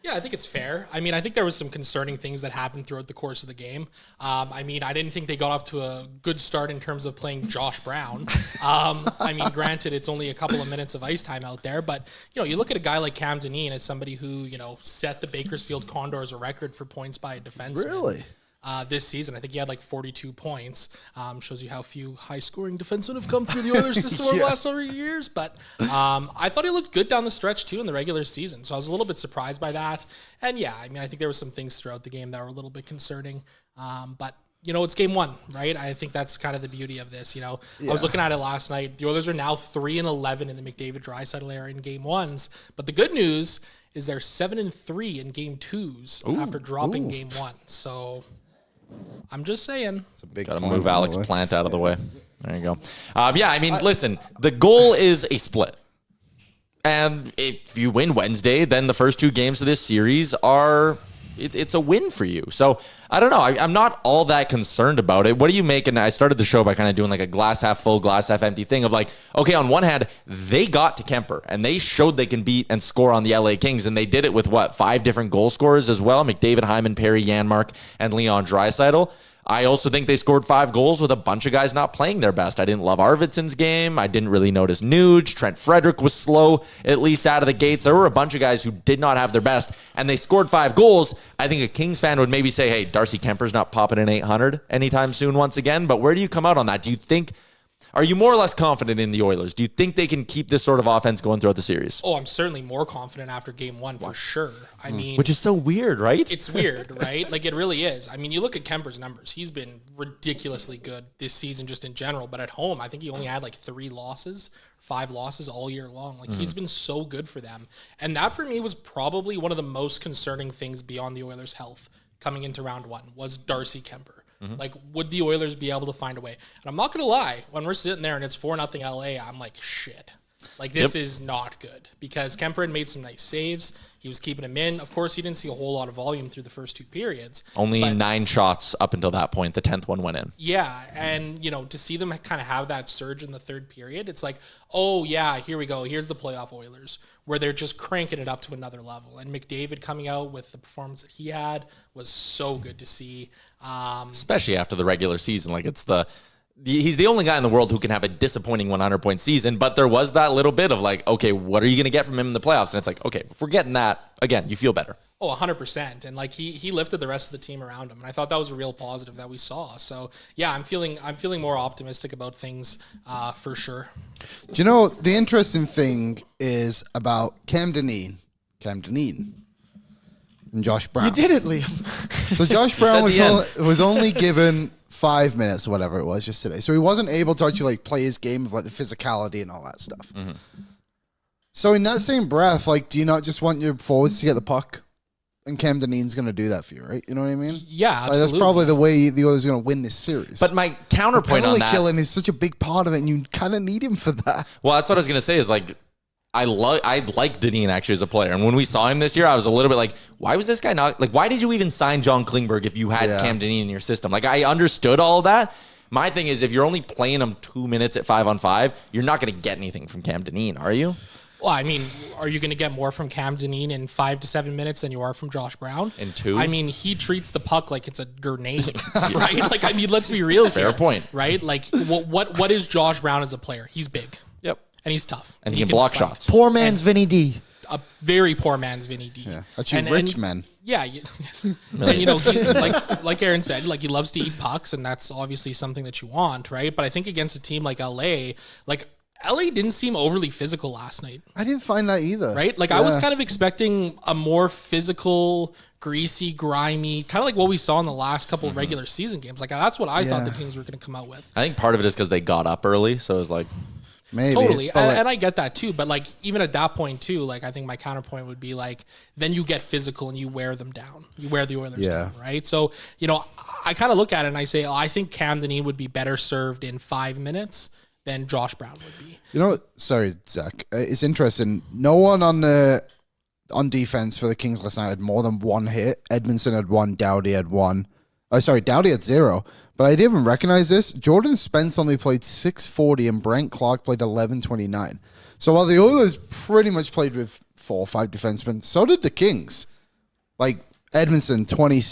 Yeah, I think it's fair. I mean, I think there was some concerning things that happened throughout the course of the game. I mean, I didn't think they got off to a good start in terms of playing Josh Brown. I mean, granted, it's only a couple of minutes of ice time out there, but, you look at a guy like Cam Dineen as somebody who, set the Bakersfield Condors a record for points by a defenseman. Really? This season. I think he had like 42 points. Shows you how few high-scoring defensemen have come through the Oilers system over the last several years. But I thought he looked good down the stretch, too, in the regular season. So I was a little bit surprised by that. And, yeah, I mean, I think there were some things throughout the game that were a little bit concerning. But, it's game 1, right? I think that's kind of the beauty of this. I was looking at it last night. The Oilers are now 3-11 in the McDavid-Draisaitl era in game 1s. But the good news is they're 7-3 in game 2s after dropping game 1. So I'm just saying. It's a big Got to point, move by the Alex way. Plant out of the way. There you go. Yeah, I mean, listen, the goal is a split. And if you win Wednesday, then the first 2 games of this series are... It's a win for you. So, I don't know. I'm not all that concerned about it. What do you make? And I started the show by kind of doing like a glass half full, glass half empty thing of like, okay, on one hand, they got to Kemper and they showed they can beat and score on the LA Kings. And they did it with 5 different goal scorers as well. McDavid, Hyman, Perry, Janmark, and Leon Draisaitl. I also think they scored 5 goals with a bunch of guys not playing their best. I didn't love Arvidsson's game. I didn't really notice Nuge. Trent Frederick was slow, at least out of the gates. There were a bunch of guys who did not have their best, and they scored 5 goals. I think a Kings fan would maybe say, hey, Darcy Kemper's not popping in 800 anytime soon once again. But where do you come out on that? Do you think... Are you more or less confident in the Oilers? Do you think they can keep this sort of offense going throughout the series? Oh, I'm certainly more confident after game 1 for sure. I mean, Which is so weird, right? it's weird, right? Like it really is. I mean, you look at Kemper's numbers. He's been ridiculously good this season just in general, but at home, I think he only had like 3 losses, 5 losses all year long. Like he's been so good for them. And that for me was probably one of the most concerning things beyond the Oilers' health coming into round 1 was Darcy Kemper. Like, would the Oilers be able to find a way? And I'm not going to lie, when we're sitting there and it's 4-0 LA, I'm like, shit. Like, this is not good. Because Kemper had made some nice saves. He was keeping him in. Of course, he didn't see a whole lot of volume through the first 2 periods. Only 9 shots up until that point. The 10th one went in. Yeah, and, to see them kind of have that surge in the 3rd period, it's like, oh, yeah, here we go. Here's the playoff Oilers, where they're just cranking it up to another level. And McDavid coming out with the performance that he had was so good to see. Especially after the regular season. Like, it's the he's the only guy in the world who can have a disappointing 100-point season, but there was that little bit of like, okay, what are you going to get from him in the playoffs? And it's like, okay, if we're getting that, again, you feel better. Oh, 100%. And like he lifted the rest of the team around him. And I thought that was a real positive that we saw. So yeah, I'm feeling more optimistic about things for sure. Do you know, the interesting thing is about Cam Dineen and Josh Brown. You did it, Liam. So Josh Brown said was only given 5 minutes or whatever it was yesterday. So he wasn't able to actually like play his game of like the physicality and all that stuff. Mm-hmm. So in that same breath, like, do you not just want your forwards to get the puck? And Cam Dineen's going to do that for you, right? You know what I mean? Yeah, absolutely. Like, that's probably the way the Oilers are going to win this series. But my counterpoint on that, killing is such a big part of it, and you kind of need him for that. well, that's what I was going to say is like, I like Dineen actually as a player. And when we saw him this year, I was a little bit like, why was this guy not, like, why did you even sign John Klingberg if you had Cam Dineen in your system? Like, I understood all of that. My thing is, if you're only playing him 2 minutes at 5-on-5, you're not going to get anything from Cam Dineen, are you? Well, I mean, are you going to get more from Cam Dineen in 5 to 7 minutes than you are from Josh Brown? In 2? I mean, he treats the puck like it's a grenade, right? Like, I mean, let's be real Fair here. point. Right? Like, what is Josh Brown as a player? He's big. Yep. And he's tough. And he can block fight. shots. Poor man's Vinny D. A very poor man's Vinny D. Yeah. Actually, rich men. Yeah. And, you know, like Aaron said, like, he loves to eat pucks, and that's obviously something that you want, right? But I think against a team like LA, like, LA didn't seem overly physical last night. I didn't find that either. Right? Like, I was kind of expecting a more physical, greasy, grimy, kind of like what we saw in the last couple of regular season games. Like, that's what I thought the Kings were going to come out with. I think part of it is because they got up early, so it was like... Maybe. Totally. And I get that too. But like, even at that point too, like, I think my counterpoint would be like, then you get physical and you wear them down. You wear the Oilers down, right? So, you know, I kind of look at it and I say, I think Cam Dineen would be better served in 5 minutes than Josh Brown would be. You know, sorry, Zach. It's interesting. No one on defense for the Kings last night had more than one hit. Edmondson had one. Doughty had one. Doughty had 0. But I didn't even recognize this. Jordan Spence only played 6:40 and Brent Clark played 11:29. So while the Oilers pretty much played with 4 or 5 defensemen, so did the Kings. Like Edmondson, 20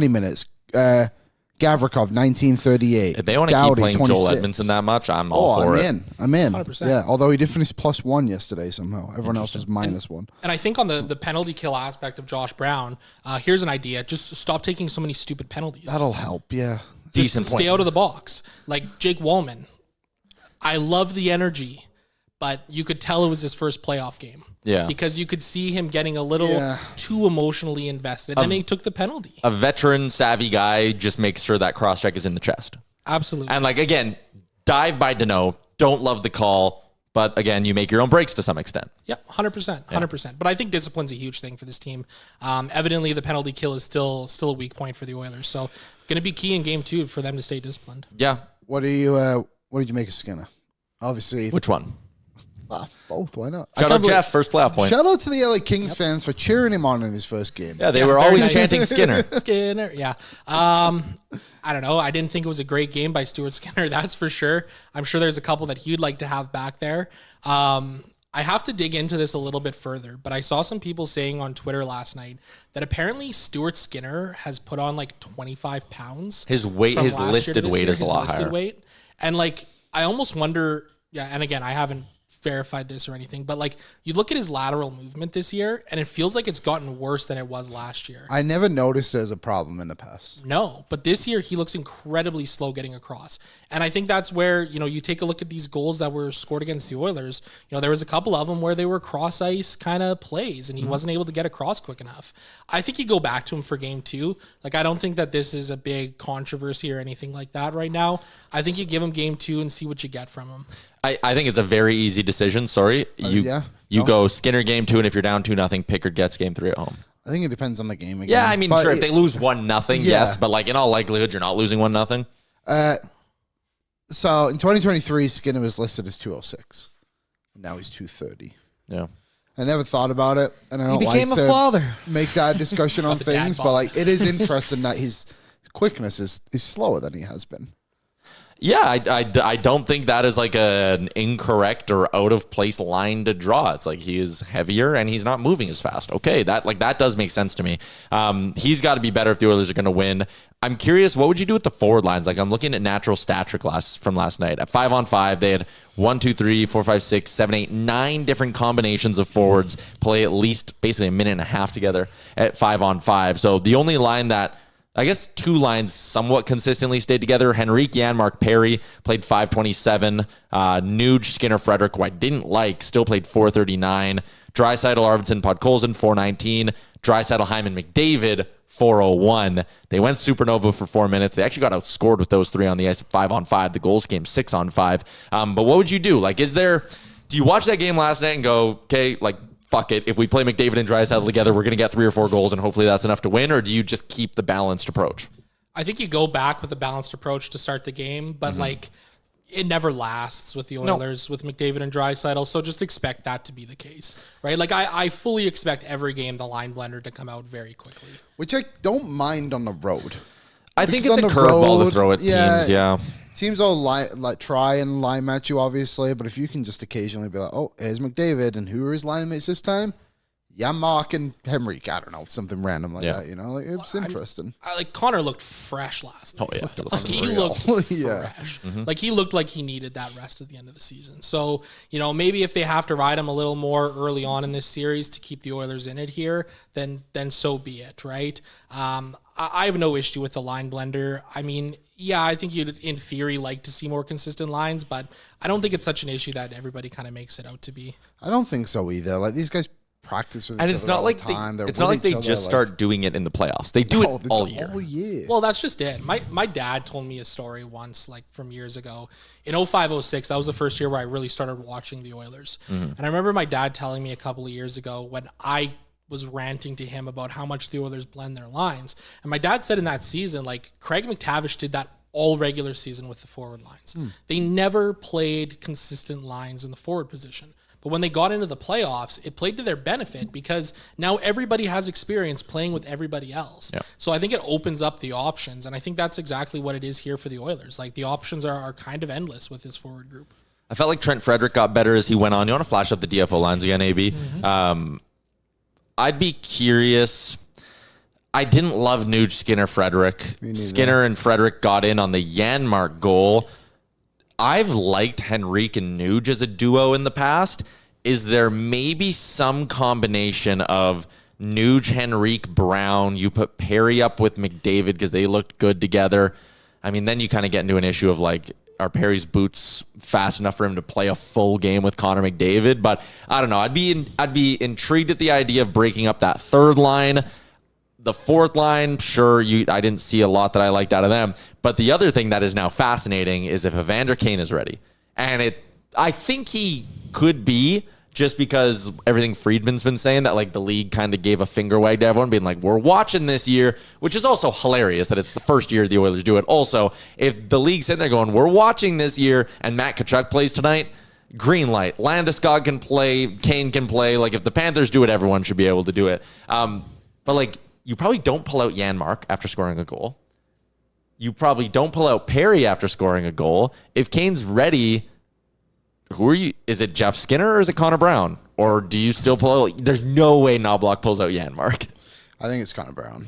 minutes. Gavrikov, 19:38. If they want to keep playing 26. Joel Edmondson that much, I'm all for it. I'm in. 100%. Yeah, although he did finish +1 yesterday somehow. Everyone else was -1. And I think on the penalty kill aspect of Josh Brown, here's an idea. Just stop taking so many stupid penalties. That'll help, yeah. Decent Just point. stay out of the box. Like Jake Wallman. I love the energy, but you could tell it was his first playoff game. Yeah. Because you could see him getting a little too emotionally invested. And then he took the penalty. A veteran, savvy guy just makes sure that cross-check is in the chest. Absolutely. And, like, again, dive by Danault. Don't love the call. But, again, you make your own breaks to some extent. Yeah, 100%. 100%. But I think discipline's a huge thing for this team. Evidently, the penalty kill is still a weak point for the Oilers. So, going to be key in game 2 for them to stay disciplined. Yeah. What did you make of Skinner? Obviously. Which one? Both. Why not? Shout out Jeff, first playoff point. Shout out to the LA Kings fans for cheering him on in his first game. Yeah, they were always chanting Skinner. Skinner, yeah. I don't know. I didn't think it was a great game by Stuart Skinner, that's for sure. I'm sure there's a couple that he'd like to have back there. I have to dig into this a little bit further, but I saw some people saying on Twitter last night that apparently Stuart Skinner has put on like 25 pounds. His weight, his listed weight is a lot higher. Weight. And like, I almost wonder, and again, I haven't verified this or anything, but like, you look at his lateral movement this year and it feels like it's gotten worse than it was last year. I never noticed it as a problem in the past. No, but this year he looks incredibly slow getting across. And I think that's where, you know, you take a look at these goals that were scored against the Oilers. You know, there was a couple of them where they were cross ice kind of plays and he wasn't able to get across quick enough. I think you go back to him for game 2. Like, I don't think that this is a big controversy or anything like that right now. I think you give him game 2 and see what you get from him. I think it's a very easy decision. Sorry. You go Skinner game 2, and if you're down 2-0, Pickard gets game 3 at home. I think it depends on the game again. Yeah, I mean, sure, if they lose 1-0, yes, but like in all likelihood, you're not losing 1-0. So in 2023, Skinner was listed as 206. Now he's 230. Yeah. I never thought about it, and I don't became like a to father. make that discussion on The dad things, but bod. like it is interesting that his quickness is slower than he has been. Yeah, I don't think that is like an incorrect or out of place line to draw. It's like he is heavier and he's not moving as fast. Okay, that does make sense to me. He's got to be better if the Oilers are going to win. I'm curious, what would you do with the forward lines? Like, I'm looking at natural stat trick from last night. At 5-on-5, they had 1, 2, 3, 4, 5, 6, 7, 8, 9 different combinations of forwards play at least basically a minute and a half together at 5-on-5. So the only line that, I guess, 2 lines somewhat consistently stayed together. Henrique, Janmark, Perry played 527. Nuge, Skinner, Frederick, who I didn't like, still played 439. Draisaitl, Arvidsson, Podkolzin, 419. Draisaitl, Hyman, McDavid, 401. They went supernova for 4 minutes. They actually got outscored with those 3 on the ice at 5-on-5. The goals came 6-on-5. But what would you do? Like, do you watch that game last night and go, okay, like, fuck it, if we play McDavid and Draisaitl together, we're going to get 3 or 4 goals and hopefully that's enough to win? Or do you just keep the balanced approach? I think you go back with a balanced approach to start the game, but like it never lasts with the Oilers with McDavid and Draisaitl. So just expect that to be the case, right? Like I fully expect every game the line blender to come out very quickly, which I don't mind on the road. I think it's a curveball to throw at teams. Yeah. Teams will try and line match you, obviously, but if you can just occasionally be like, oh, here's McDavid, and who are his line mates this time? Mark and Henrique. I don't know, something random like that, you know? Like, it's interesting. Like Connor looked fresh last night. Oh, yeah. Like, he looked fresh. Like he looked like he needed that rest at the end of the season. So, you know, maybe if they have to ride him a little more early on in this series to keep the Oilers in it here, then so be it, right? I have no issue with the line blender. I mean, yeah, I think you'd, in theory, like to see more consistent lines, but I don't think it's such an issue that everybody kind of makes it out to be. I don't think so either. Like, these guys practice with each other all the time. It's not like they just start doing it in the playoffs. They do it all year. Well, that's just it. My dad told me a story once, like from years ago. In 05-06, that was the first year where I really started watching the Oilers. And I remember my dad telling me a couple of years ago when I was ranting to him about how much the Oilers blend their lines. And my dad said in that season, like, Craig McTavish did that all regular season with the forward lines. They never played consistent lines in the forward position. But when they got into the playoffs, it played to their benefit because now everybody has experience playing with everybody else. Yep. So I think it opens up the options, and I think that's exactly what it is here for the Oilers. Like, the options are kind of endless with this forward group. I felt like Trent Frederick got better as he went on. You want to flash up the DFO lines again, AB? I'd be curious. I didn't love Nuge, Skinner, Frederick. Skinner and Frederick got in on the Janmark goal. I've liked Henrique and Nuge as a duo in the past. Is there maybe some combination of Nuge, Henrique, Brown? You put Perry up with McDavid because they looked good together. I mean, then you kind of get into an issue of like, are Perry's boots fast enough for him to play a full game with Connor McDavid? But I don't know. I'd be intrigued at the idea of breaking up that third line. The fourth line, sure, I didn't see a lot that I liked out of them. But the other thing that is now fascinating is if Evander Kane is ready. And I think he could be, just because everything Friedman's been saying, that like the league kind of gave a finger wag to everyone, being like, we're watching this year, which is also hilarious that it's the first year the Oilers do it. Also, if the league's sitting there going, we're watching this year, and Matt Tkachuk plays tonight, green light. Landeskog can play, Kane can play. Like, if the Panthers do it, everyone should be able to do it. But like, you probably don't pull out Janmark after scoring a goal. You probably don't pull out Perry after scoring a goal. If Kane's ready, who are you? Is it Jeff Skinner or is it Connor Brown? Or do you still pull out? There's no way Knobloch pulls out Janmark. I think it's Connor Brown.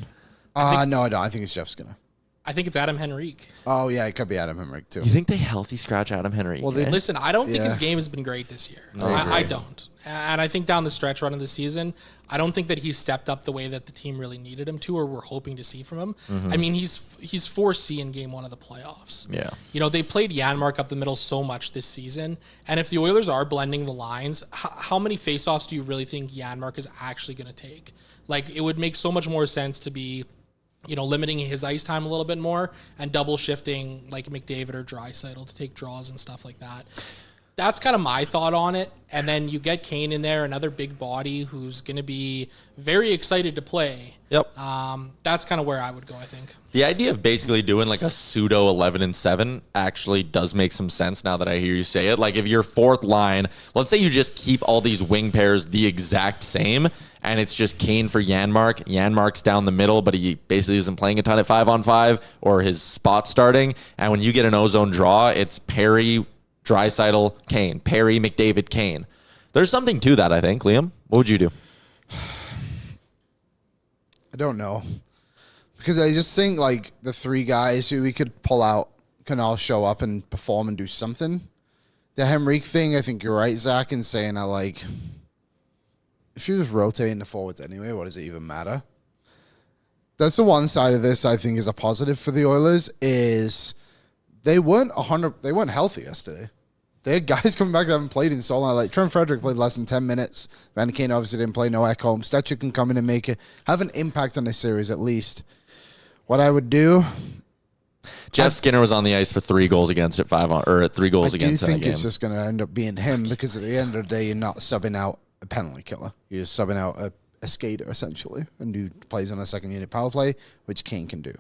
No, I don't. I think it's Jeff Skinner. I think it's Adam Henrique. Oh, yeah, it could be Adam Henrique, too. You think they healthy scratch Adam Henrique? Well, listen, I don't think his game has been great this year. I don't. And I think down the stretch run of the season, I don't think that he's stepped up the way that the team really needed him to, or we're hoping to see from him. I mean, he's 4C in game 1 of the playoffs. Yeah. You know, they played Janmark up the middle so much this season. And if the Oilers are blending the lines, how many faceoffs do you really think Janmark is actually going to take? Like, it would make so much more sense to be, you know, limiting his ice time a little bit more and double shifting like McDavid or Draisaitl to take draws and stuff like that. That's kind of my thought on it. And then you get Kane in there, another big body who's going to be very excited to play. Yep. That's kind of where I would go, I think. The idea of basically doing like a pseudo 11-7 actually does make some sense now that I hear you say it. Like if your fourth line, let's say you just keep all these wing pairs the exact same, and it's just Kane for Janmark. Janmark's down the middle, but he basically isn't playing a ton at 5-on-5 or his spot starting. And when you get an ozone draw, it's Perry, Draisaitl, Kane. Perry, McDavid, Kane. There's something to that, I think. Liam, what would you do? I don't know. Because I just think, like, the three guys who we could pull out can all show up and perform and do something. The Henrique thing, I think you're right, Zach, in saying that, like, if you're just rotating the forwards anyway, what does it even matter? That's the one side of this I think is a positive for the Oilers, is they weren't healthy yesterday. They had guys coming back that haven't played in so long. Like Trent Frederick played less than 10 minutes. Van Kane obviously didn't play. No Ekholm. Stetcher can come in and have an impact on this series at least. What I would do, Jeff Skinner was on the ice for 3 goals against at 3 goals against that game. I do think it's just going to end up being him, because at the end of the day, you're not subbing out a penalty killer. You're just subbing out a skater essentially, and who plays on a second unit power play, which Kane can do.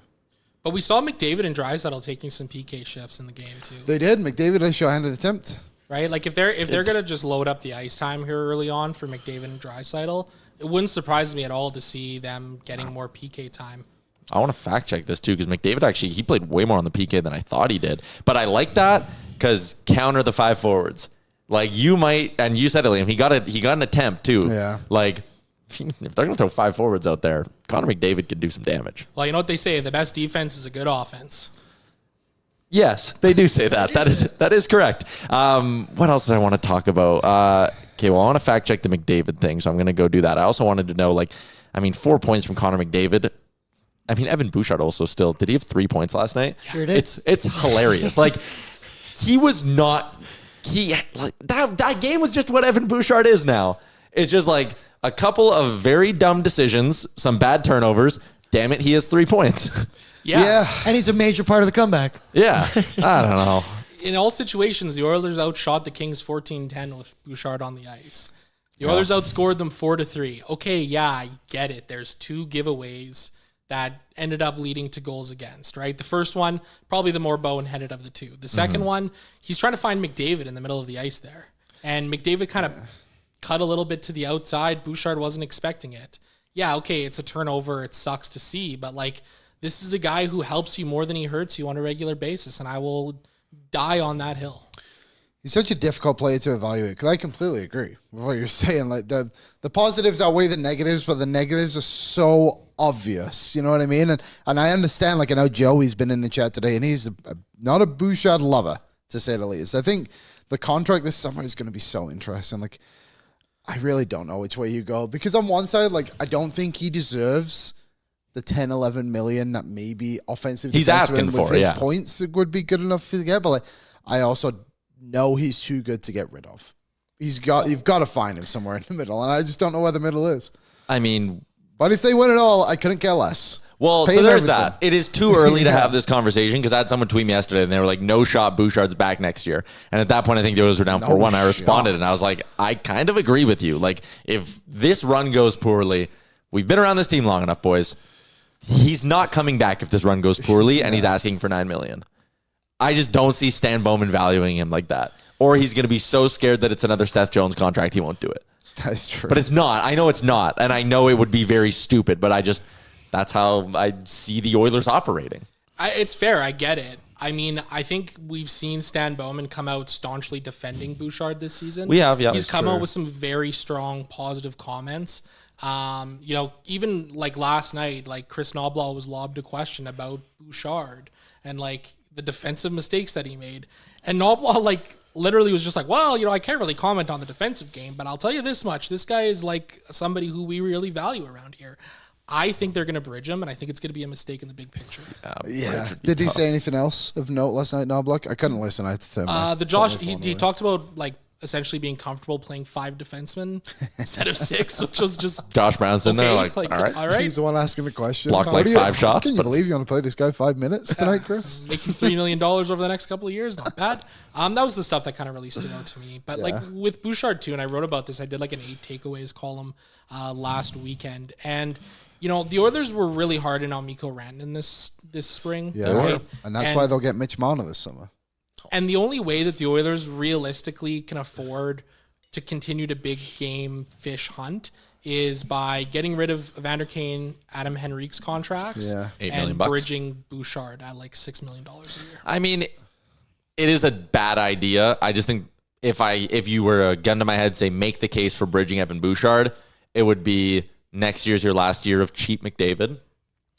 But we saw McDavid and Draisaitl taking some PK shifts in the game too. They did. McDavid had a short-handed attempt. Right? Like if they're gonna just load up the ice time here early on for McDavid and Draisaitl, it wouldn't surprise me at all to see them getting more PK time. I want to fact check this too, because McDavid actually, he played way more on the PK than I thought he did. But I like that because counter the 5 forwards. Like you might, and you said it, Liam, he got an attempt too. Yeah. Like if they're going to throw 5 forwards out there, Connor McDavid could do some damage. Well, you know what they say, the best defense is a good offense. Yes, they do say that. That is correct. What else did I want to talk about? Okay, well, I want to fact check the McDavid thing, so I'm going to go do that. I also wanted to know, 4 points from Connor McDavid. I mean, Evan Bouchard also still, did he have 3 points last night? Sure did. It's hilarious. He was not, that game was just what Evan Bouchard is now. It's just a couple of very dumb decisions, some bad turnovers. Damn it, he has 3 points. Yeah. And he's a major part of the comeback. Yeah. I don't know. In all situations, the Oilers outshot the Kings 14-10 with Bouchard on the ice. The Oilers outscored them 4-3. Okay, yeah, I get it. There's 2 giveaways that ended up leading to goals against, right? The first one, probably the more boneheaded of the 2. The second one, he's trying to find McDavid in the middle of the ice there. And McDavid kind of cut a little bit to the outside. Bouchard wasn't expecting it. Yeah, okay, it's a turnover. It sucks to see, but this is a guy who helps you more than he hurts you on a regular basis, and I will die on that hill. He's such a difficult player to evaluate, because I completely agree with what you're saying. The positives outweigh the negatives, but the negatives are so obvious. You know what I mean? And I understand, I know Joey's been in the chat today, and he's not a Bouchard lover, to say the least. I think the contract this summer is going to be so interesting. I really don't know which way you go, because on one side, I don't think he deserves the 10, 11 million that maybe offensive he's asking for. His points would be good enough to get, but I also know he's too good to get rid of. You've got to find him somewhere in the middle, and I just don't know where the middle is. I mean, but if they win it all, I couldn't care less. Well, Pay so there's everything. that. It is too early to have this conversation, because I had someone tweet me yesterday and they were like, no shot, Bouchard's back next year. And at that point, I think the Oilers were down 4-1. I responded and I was like, I kind of agree with you. If this run goes poorly, we've been around this team long enough, boys. He's not coming back if this run goes poorly and he's asking for $9 million. I just don't see Stan Bowman valuing him like that. Or he's going to be so scared that it's another Seth Jones contract, he won't do it. That's true. But it's not. I know it's not. And I know it would be very stupid, but that's how I see the Oilers operating. It's fair. I get it. I mean, I think we've seen Stan Bowman come out staunchly defending Bouchard this season. We have, yeah. He's come out with some very strong positive comments. Even last night, Chris Knobloch was lobbed a question about Bouchard and the defensive mistakes that he made. And Knobloch literally was just I can't really comment on the defensive game, but I'll tell you this much. This guy is somebody who we really value around here. I think they're going to bridge him, and I think it's going to be a mistake in the big picture. Yeah. Did he say anything else of note last night, Knobloch? I couldn't listen. I had to turn he talked about essentially being comfortable playing 5 defensemen instead of 6, which was just Josh Brown's in there, like, all right. He's the one asking the question. Blocked like 5 shots. Can you believe you're going to play this guy 5 minutes tonight, Chris? Making $3 million over the next couple of years, not bad. That was the stuff that kind of really stood out to me. But like with Bouchard too, and I wrote about this, I did like an 8 takeaways column last weekend. And, you know, the Oilers were really hard in on Mikko Rantanen this spring. Yeah, right? and that's why they'll get Mitch Marner this summer. And the only way that the Oilers realistically can afford to continue to big game fish hunt is by getting rid of Evander Kane, Adam Henrique's contracts, $8 million and bucks. bridging Bouchard at like $6 million a year. I mean, it is a bad idea. I just think if you were a gun to my head, say make the case for bridging Evan Bouchard, it would be next year's your last year of cheap McDavid.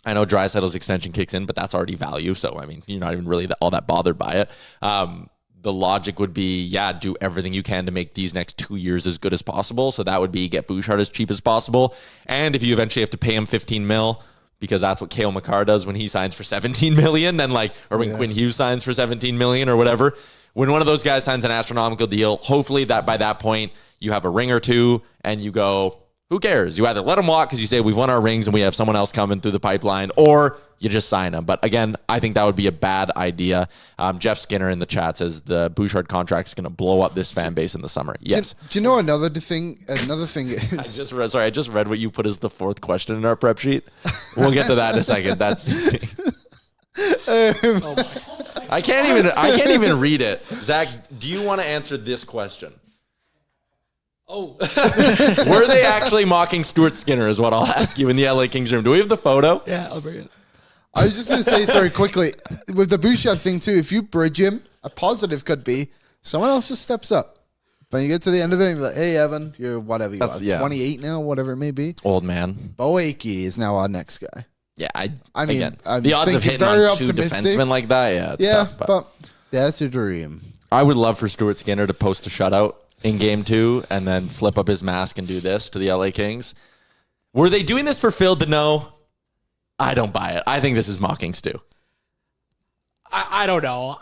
I know Draisaitl's extension kicks in, but that's already value. So, I mean, you're not even really all that bothered by it. The logic would be, do everything you can to make these next 2 years as good as possible. So that would be get Bouchard as cheap as possible. And if you eventually have to pay him $15 million, because that's what Cale Makar does when he signs for $17 million, then or when Quinn Hughes signs for $17 million or whatever. When one of those guys signs an astronomical deal, hopefully that by that point you have a ring or two and you go, who cares? You either let them walk because you say we've won our rings and we have someone else coming through the pipeline, or you just sign them. But again, I think that would be a bad idea. Jeff Skinner in the chat says the Bouchard contract is going to blow up this fan base in the summer. Yes. Do you know another thing? Another thing is I just read what you put as the 4th question in our prep sheet. We'll get to that in a second. That's insane. I can't even read it. Zach, do you want to answer this question? Oh, Were they actually mocking Stuart Skinner is what I'll ask you in the LA Kings room. Do we have the photo? Yeah, I'll bring it. I was just going to say, sorry, quickly, with the Bouchard thing too, if you bridge him, a positive could be someone else just steps up. When you get to the end of it, you're like, hey, Evan, you're whatever you are, 28 now, whatever it may be. Old man. Bo Akey is now our next guy. Yeah, I mean, again, I'm the odds of thinking hitting very on 2 optimistic. defensemen like that, it's tough. But that's a dream. I would love for Stuart Skinner to post a shutout in game 2 and then flip up his mask and do this to the LA Kings. Were they doing this for Phil Danault? I don't buy it. I think this is mocking Stu. I don't know.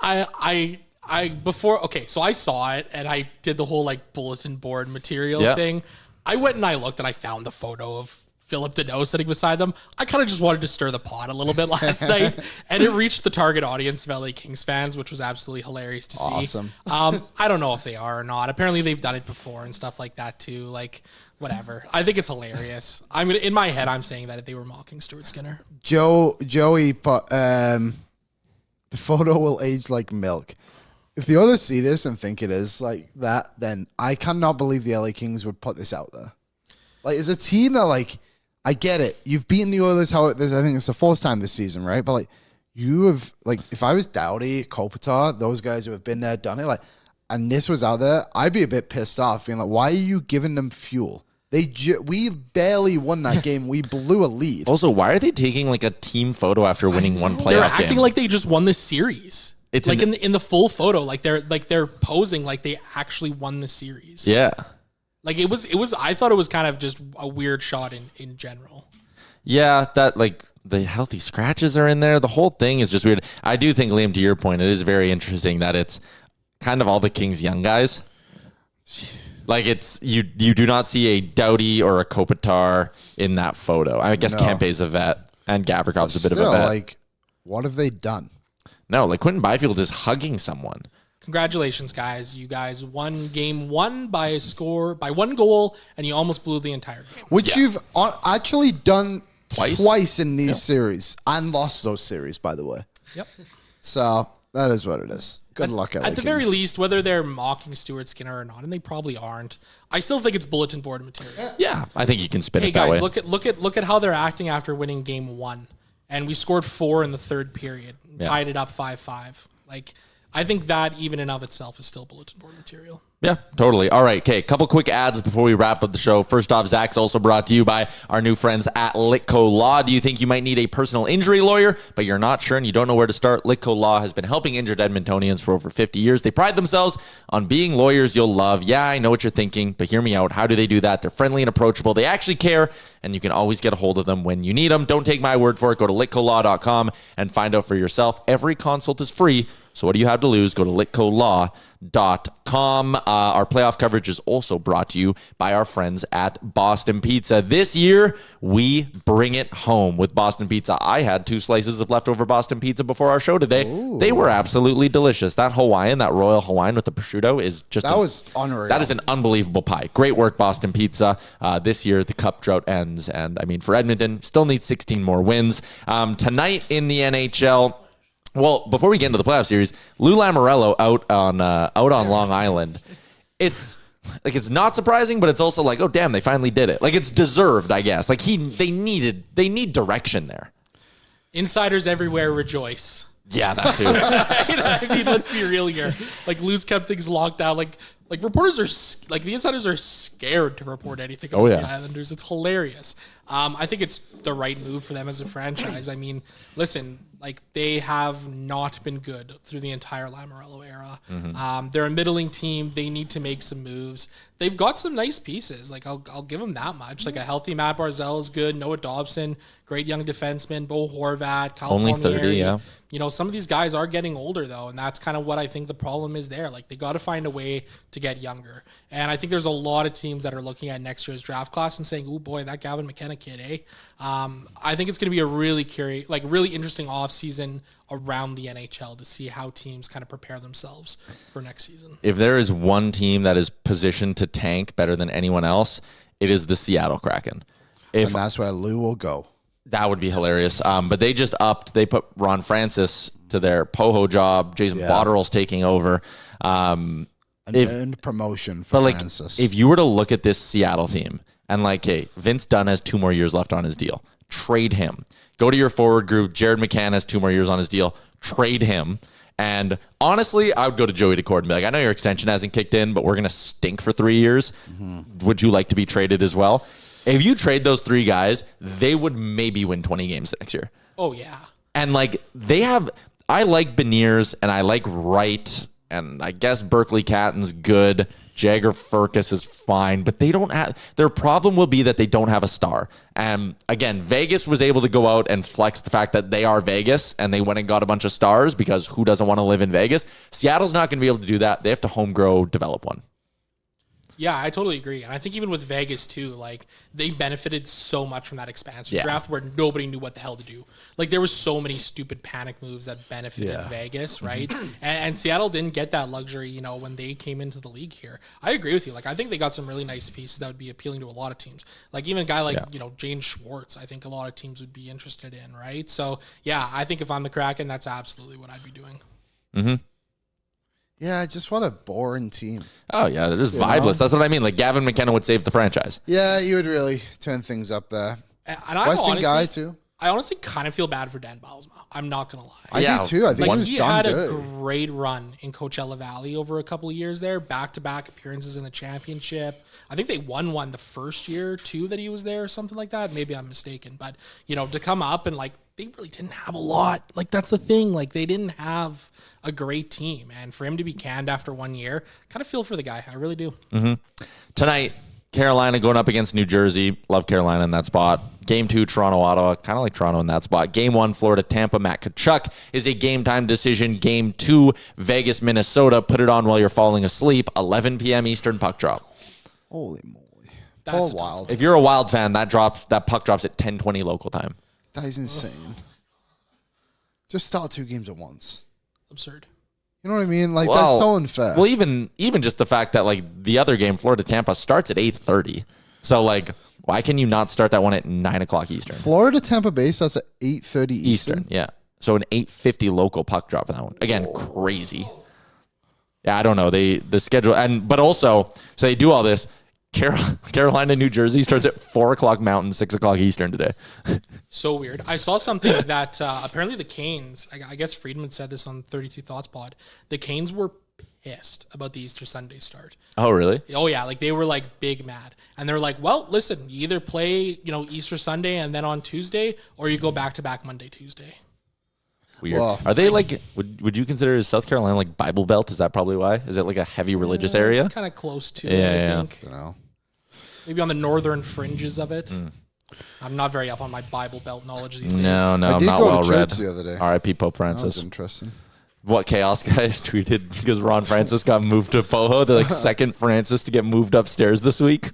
So I saw it and I did the whole like bulletin board material thing. I went and I looked and I found the photo of Philip Danault sitting beside them. I kind of just wanted to stir the pot a little bit last night, and it reached the target audience of LA Kings fans, which was absolutely hilarious to see. Awesome. I don't know if they are or not. Apparently they've done it before and stuff like that too. Like, whatever. I think it's hilarious. In my head, I'm saying that they were mocking Stuart Skinner. Joey, the photo will age like milk. If the others see this and think it is like that, then I cannot believe the LA Kings would put this out there. Like, as a team that, like, I get it. You've beaten the Oilers. I think it's the 4th time this season, right? But like, you have, like, if I was Doughty, Kopitar, those guys who have been there, done it, like, and this was out there, I'd be a bit pissed off, being like, why are you giving them fuel? We barely won that game. We blew a lead. Also, why are they taking like a team photo after winning one playoff game? They're acting like they just won this series. It's like in the full photo, like they're posing like they actually won the series. Yeah. Like it was. I thought it was kind of just a weird shot in general. Yeah, that like the healthy scratches are in there. The whole thing is just weird. I do think, Liam, to your point, it is very interesting that it's kind of all the Kings young guys. Like it's you do not see a Doughty or a Kopitar in that photo. I guess Kempe's a vet and Gavrikov's a bit of a vet. Like, what have they done? No, like Quentin Byfield is hugging someone. Congratulations, guys. You guys won game 1 by 1 goal, and you almost blew the entire game. Which you've actually done Twice? twice in these series and lost those series, by the way. Yep. So that is what it is. Good luck, LA At the very least, whether they're mocking Stuart Skinner or not, and they probably aren't, I still think it's bulletin board material. Yeah, I think you can spin Hey it that way. guys, look at how they're acting after winning game 1, and we scored 4 in the 3rd period, tied it up 5-5. Like, I think that even in of itself is still bulletin board material. Yeah, totally. All right, okay, couple quick ads before we wrap up the show. First off, Zach's also brought to you by our new friends at Litco Law. Do you think you might need a personal injury lawyer, but you're not sure and you don't know where to start? Litco Law has been helping injured Edmontonians for over 50 years. They pride themselves on being lawyers you'll love. Yeah, I know what you're thinking, but hear me out. How do they do that? They're friendly and approachable. They actually care, and you can always get a hold of them when you need them. Don't take my word for it. Go to litcolaw.com and find out for yourself. Every consult is free So what do you have to lose? Go to litcolaw.com. Our playoff coverage is also brought to you by our friends at Boston Pizza. This year, we bring it home with Boston Pizza. I had 2 slices of leftover Boston Pizza before our show today. Ooh. They were absolutely delicious. That Hawaiian, that Royal Hawaiian with the prosciutto is just... That was unreal. That is an unbelievable pie. Great work, Boston Pizza. This year, the cup drought ends. And, I mean, for Edmonton, still needs 16 more wins. Tonight in the NHL... Well, before we get into the playoff series, Lou Lamoriello out on Long Island. It's not surprising, but it's also like, oh damn, they finally did it. Like it's deserved, I guess. Like they need direction there. Insiders everywhere rejoice. Yeah, that too. I mean, let's be real here. Like Lou's kept things locked down. Like reporters are the insiders are scared to report anything about the Islanders. It's hilarious. I think it's the right move for them as a franchise. I mean, listen. Like, they have not been good through the entire Lamoriello era. Mm-hmm. They're a middling team. They need to make some moves. They've got some nice pieces. Like, I'll give them that much. Like, a healthy Matt Barzal is good. Noah Dobson, great young defenseman. Bo Horvat, Kyle Only Palmieri. 30, yeah. You know, some of these guys are getting older, though, and that's kind of what I think the problem is there. Like, they got to find a way to get younger. And I think there's a lot of teams that are looking at next year's draft class and saying, oh, boy, that Gavin McKenna kid, eh? I think it's going to be a really interesting offseason around the NHL to see how teams kind of prepare themselves for next season. If there is one team that is positioned to tank better than anyone else, it is the Seattle Kraken. And that's where Lou will go. That would be hilarious. But they just upped. They put Ron Francis to their Poho job. Jason Botterill's taking over. An earned promotion for Francis. If you were to look at this Seattle team and hey, Vince Dunn has 2 more years left on his deal. Trade him. Go to your forward group. Jared McCann has 2 more years on his deal. Trade him. And honestly, I would go to Joey Decord and be like, I know your extension hasn't kicked in, but we're going to stink for 3 years. Mm-hmm. Would you like to be traded as well? If you trade those 3 guys, they would maybe win 20 games next year. Oh, yeah. And I like Beniers and I like Wright, and I guess Berkeley Catton's good. Jagger Furcus is fine, but they don't have, their problem will be that they don't have a star. And again, Vegas was able to go out and flex the fact that they are Vegas and they went and got a bunch of stars because who doesn't want to live in Vegas? Seattle's not going to be able to do that. They have to home grow, develop one. Yeah, I totally agree. And I think even with Vegas, too, they benefited so much from that expansion draft where nobody knew what the hell to do. There was so many stupid panic moves that benefited Vegas, right? And Seattle didn't get that luxury, when they came into the league here. I agree with you. I think they got some really nice pieces that would be appealing to a lot of teams. Even a guy Jane Schwartz, I think a lot of teams would be interested in, right? So, yeah, I think if I'm the Kraken, that's absolutely what I'd be doing. Mm-hmm. Yeah, just what a boring team. Oh, yeah, they're just videless. That's what I mean. Gavin McKenna would save the franchise. Yeah, you would really turn things up there. And Western guy, too. I honestly kind of feel bad for Dan Bylsma. I'm not going to lie. I do, too. I think he had a great run in Coachella Valley over a couple of years there. Back-to-back appearances in the championship. I think they won one the first year, too, that he was there or something like that. Maybe I'm mistaken. But, to come up and, they really didn't have a lot. That's the thing. They didn't have a great team. And for him to be canned after 1 year, kind of feel for the guy. I really do. Mm-hmm. Tonight, Carolina going up against New Jersey. Love Carolina in that spot. Game 2, Toronto, Ottawa. Kind of like Toronto in that spot. Game 1, Florida, Tampa. Matt Tkachuk is a game time decision. Game 2, Vegas, Minnesota. Put it on while you're falling asleep. 11 p.m. Eastern puck drop. Holy moly. That's Wild. If you're a Wild fan, that puck drops at 10:20 local time. That is insane. Just start 2 games at once. Absurd. You know what I mean? That's so unfair. Well, even just the fact that the other game, Florida Tampa, starts at 8:30. So why can you not start that one at 9:00 Eastern? Florida Tampa Bay starts at 8:30 Eastern. Yeah. So an 8:50 local puck drop for that one. Again, crazy. Yeah, I don't know. The schedule but also so they do all this. Carolina, New Jersey starts at 4:00 Mountain, 6:00 Eastern today. So weird. I saw something that apparently the Canes, I guess Friedman said this on 32 Thoughts Pod, the Canes were pissed about the Easter Sunday start. Oh, really? Oh, yeah. They were big mad. And they're well, listen, you either play, Easter Sunday and then on Tuesday, or you go back-to-back Monday, Tuesday. Weird. Well, are they would you consider South Carolina Bible Belt? Is that probably why? Is it a heavy religious area? It's kind of close to it, I think. You know. Maybe on the northern fringes of it. I'm not very up on my Bible Belt knowledge these days. No, I'm not well read. The other day. R.I.P. Pope Francis. That was interesting. what Chaos Guys tweeted because Ron Francis got moved to Poho. They're like second Francis to get moved upstairs this week.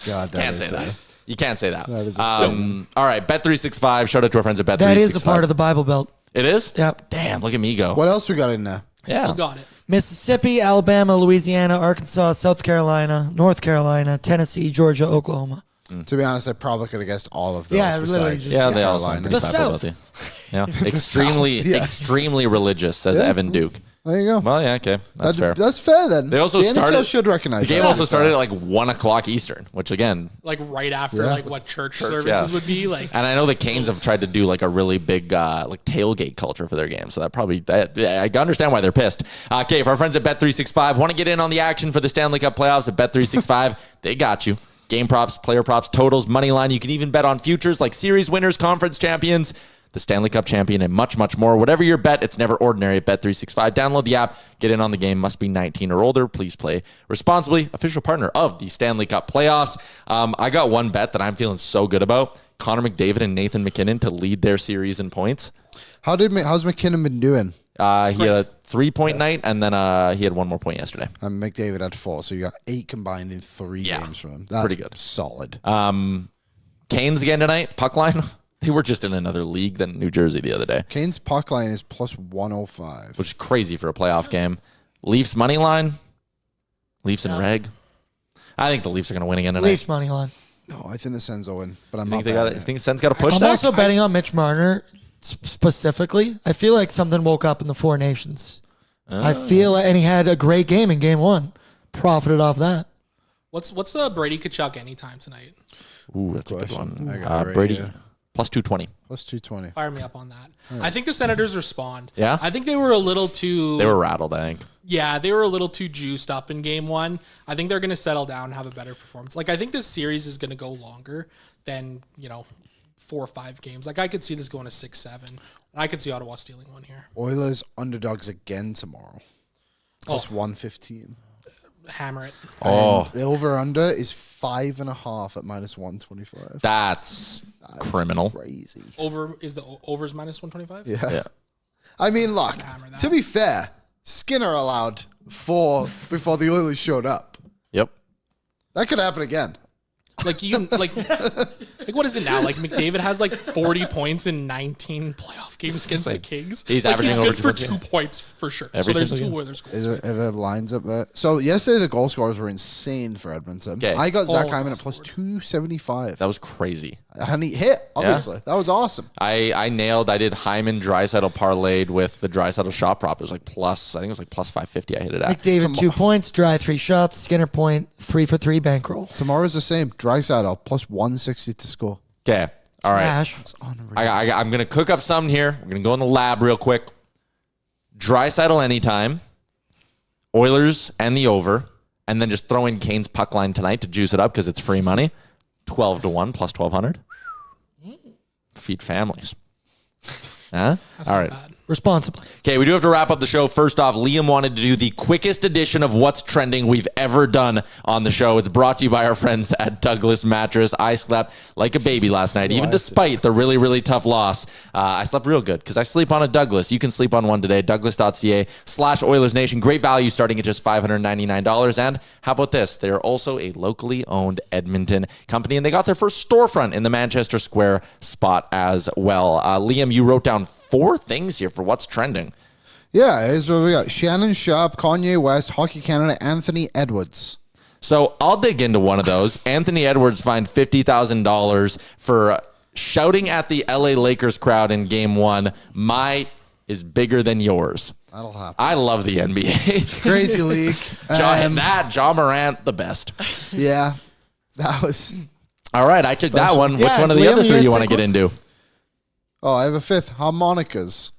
God, Can't say that. You can't say that. That is a All right, Bet365. Shout out to our friends at Bet365. That is a part of the Bible Belt. It is? Yep. Damn, look at me go. What else we got in there? Still got it. Mississippi, Alabama, Louisiana, Arkansas, South Carolina, North Carolina, Tennessee, Georgia, Oklahoma. To be honest, I probably could have guessed all of those. Yeah, literally besides just- Yeah, they all sound Carolina. pretty The psycho South. Yeah, extremely, South, yeah. extremely religious, says Yeah. Evan Duke. There you go. Well, yeah, okay, that's fair. That's fair then. They also the started. NHL should recognize the game that. also started at like 1 o'clock Eastern, which again, Like right after Yeah. like what church services yeah. would be like. and I know the Canes have tried to do like a really big like tailgate culture for their game, so I understand why they're pissed. Okay, if our friends at Bet365 want to get in on the action for the Stanley Cup playoffs at Bet365, they got you. Game props, player props, totals, money line. You can even bet on futures like series winners, conference champions, the Stanley Cup champion, and much, much more. Whatever your bet, it's never ordinary at Bet365. Download the app. Get in on the game. Must be 19 or older. Please play responsibly. Official partner of the Stanley Cup playoffs. I got one bet that I'm feeling so good about. Connor McDavid and Nathan McKinnon to lead their series in points. How's McKinnon been doing? He had a 3-point night, and then he had one more point yesterday. And McDavid had 4, so you got 8 combined in 3 games from him. That's pretty good. Solid. Canes again tonight. Puck line. They were just in another league than New Jersey the other day, Kane's puck line is plus 105. which is crazy for a playoff game. Leafs money line. Leafs and reg. I think the Leafs are going to win again tonight. Leafs money line. No, I think the Sens will win, but I'm Think not they got? betting You it. think Sens got to push I'm that? also betting on Mitch Marner specifically. I feel like something woke up in the Four Nations. I feel, and he had a great game in game 1. Profited off that. What's Brady Kachuk anytime tonight? Ooh, that's a good Question. one. I got it right Brady here. plus 220. Plus 220. Fire me up on that. I think the Senators respond. Yeah? I think they were a little too. They were rattled, I think. Yeah, they were a little too juiced up in game 1. I think they're going to settle down and have a better performance. Like, I think this series is going to go longer than, 4 or 5 games. Like, I could see this going to 6-7. And I could see Ottawa stealing one here. Oilers underdogs again tomorrow. Plus 115. Hammer it. Oh, The over-under is 5.5 at minus 125. that's criminal. Crazy. Is the overs minus 125? Yeah. Yeah. I mean, look, Hammer that. to be fair, Skinner allowed 4 before the Oilers showed up. Yep. That could happen again. Like what is it now? Like McDavid has like 40 points in 19 playoff games against the Kings. He's like averaging he's over good for 2 2 points for sure. Every so there's single 2 game. Oilers goals. Are there lines up there? So yesterday the goal scorers were insane for Edmonton. Okay. I got Zach All Hyman goals at plus scored. 275. That was crazy. And he hit, obviously. That was awesome. I did Hyman Draisaitl parlayed with the Draisaitl shot prop. It was like plus 550 I hit it at. McDavid 2 points, Dry 3 shots, Skinner point, 3 for 3 bankroll. Tomorrow's the same. Draisaitl plus 160 to score. Okay. All right. Ash. It's unreal. I'm going to cook up something here. We're going to go in the lab real quick. Draisaitl anytime. Oilers and the over. And then just throw in Kane's puck line tonight to juice it up because it's free money. 12-1 plus 1,200. Feed families. Huh? That's All not right. bad. Responsibly. Okay, we do have to wrap up the show. First off, Liam wanted to do the quickest edition of What's Trending we've ever done on the show. It's brought to you by our friends at Douglas Mattress. I slept like a baby last night, even despite the really, really tough loss. I slept real good because I sleep on a Douglas. You can sleep on one today. Douglas.ca/OilersNation. Great value starting at just $599. And how about this? They're also a locally owned Edmonton company, and they got their first storefront in the Manchester Square spot as well. Liam, you wrote down 4 things here for What's Trending. Yeah, here's what we got. Shannon Sharp, Kanye West, Hockey Canada, Anthony Edwards. So I'll dig into one of those. Anthony Edwards fined $50,000 for shouting at the LA Lakers crowd in game 1, "My is bigger than yours." That'll happen. I love the NBA. Crazy league. John Morant, the best. Yeah, that was... All right, I took that Special. one. Which Yeah, one of the Liam, other you 3 you gonna want to take get one? into? Oh, I have a 5th. Harmonicas.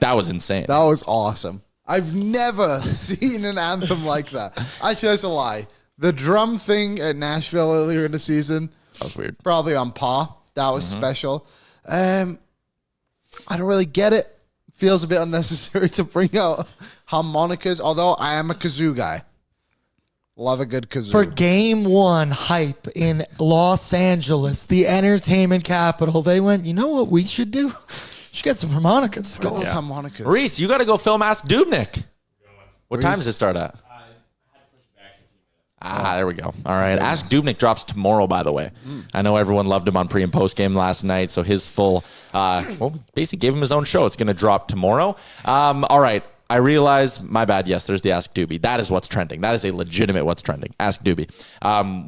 That was insane. That was awesome. I've never seen an anthem like that. Actually, that's a lie. The drum thing at Nashville earlier in the season, That was weird. probably on par. That was special. I don't really get it. Feels a bit unnecessary to bring out harmonicas, although I am a kazoo guy. Love a good kazoo. For game 1 hype in Los Angeles, the entertainment capital, they went, you know what we should do? Should get some harmonicas. Get those harmonicas. Reese, you got to go film Ask Dubnik. What time does it start at? There we go. All right. Ask Dubnik drops tomorrow, by the way. I know everyone loved him on pre and post game last night, so his full, basically gave him his own show. It's going to drop tomorrow. All right. I realize, my bad, yes, there's the Ask Doobie. That is what's trending. That is a legitimate what's trending. Ask Doobie.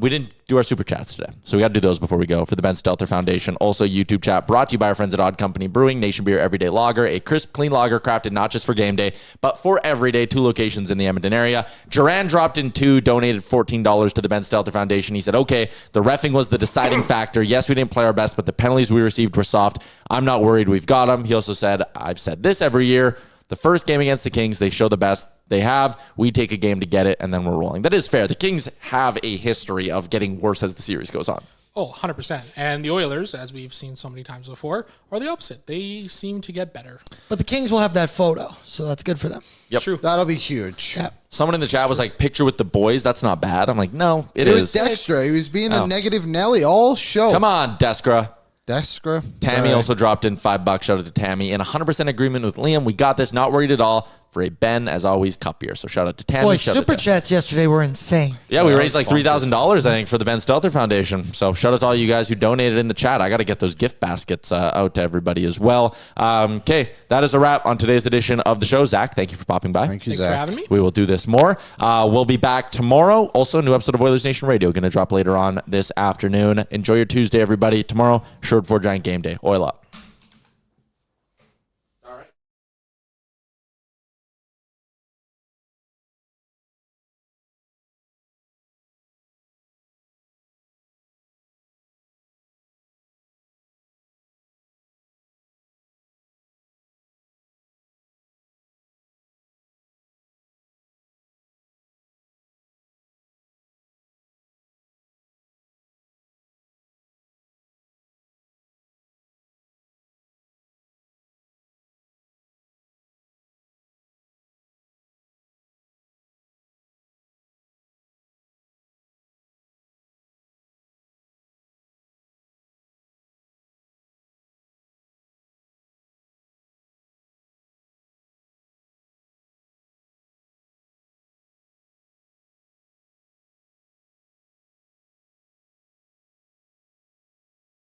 We didn't do our super chats today, so we got to do those before we go. For the Ben Stelter Foundation, also YouTube chat brought to you by our friends at Odd Company Brewing, Nation Beer Everyday Lager, a crisp, clean lager crafted not just for game day, but for every day. 2 locations in the Edmonton area. Duran dropped in 2, donated $14 to the Ben Stelter Foundation. He said, okay, the reffing was the deciding factor. Yes, we didn't play our best, but the penalties we received were soft. I'm not worried. We've got them. He also said, I've said this every year. The first game against the Kings, they show the best they have. We take a game to get it, and then we're rolling. That is fair. The Kings have a history of getting worse as the series goes on. Oh, 100%. And the Oilers, as we've seen so many times before, are the opposite. They seem to get better. But the Kings will have that photo, so that's good for them. Yep. True. That'll be huge. Yeah. Someone in the chat was like, picture with the boys. That's not bad. I'm like, no, it It is. was Dexter. He was being a negative Nelly all show. Come on, Deskra. Dexter. Tammy also dropped in $5. Shout out to Tammy. In 100% agreement with Liam. We got this. Not worried at all. For a Ben, as always, cup beer. So shout out to Tammy. Boy, shout out super to chats yesterday were insane. Yeah, we raised like $3,000, I think, for the Ben Stelter Foundation. So shout out to all you guys who donated in the chat. I got to get those gift baskets out to everybody as well. Okay, that is a wrap on today's edition of the show. Zach, thank you for popping by. Thank you, Thanks Zach. for having me. We will do this more. We'll be back tomorrow. Also, a new episode of Oilers Nation Radio going to drop later on this afternoon. Enjoy your Tuesday, everybody. Tomorrow, Sherwood Ford Giant Game Day. Oil up.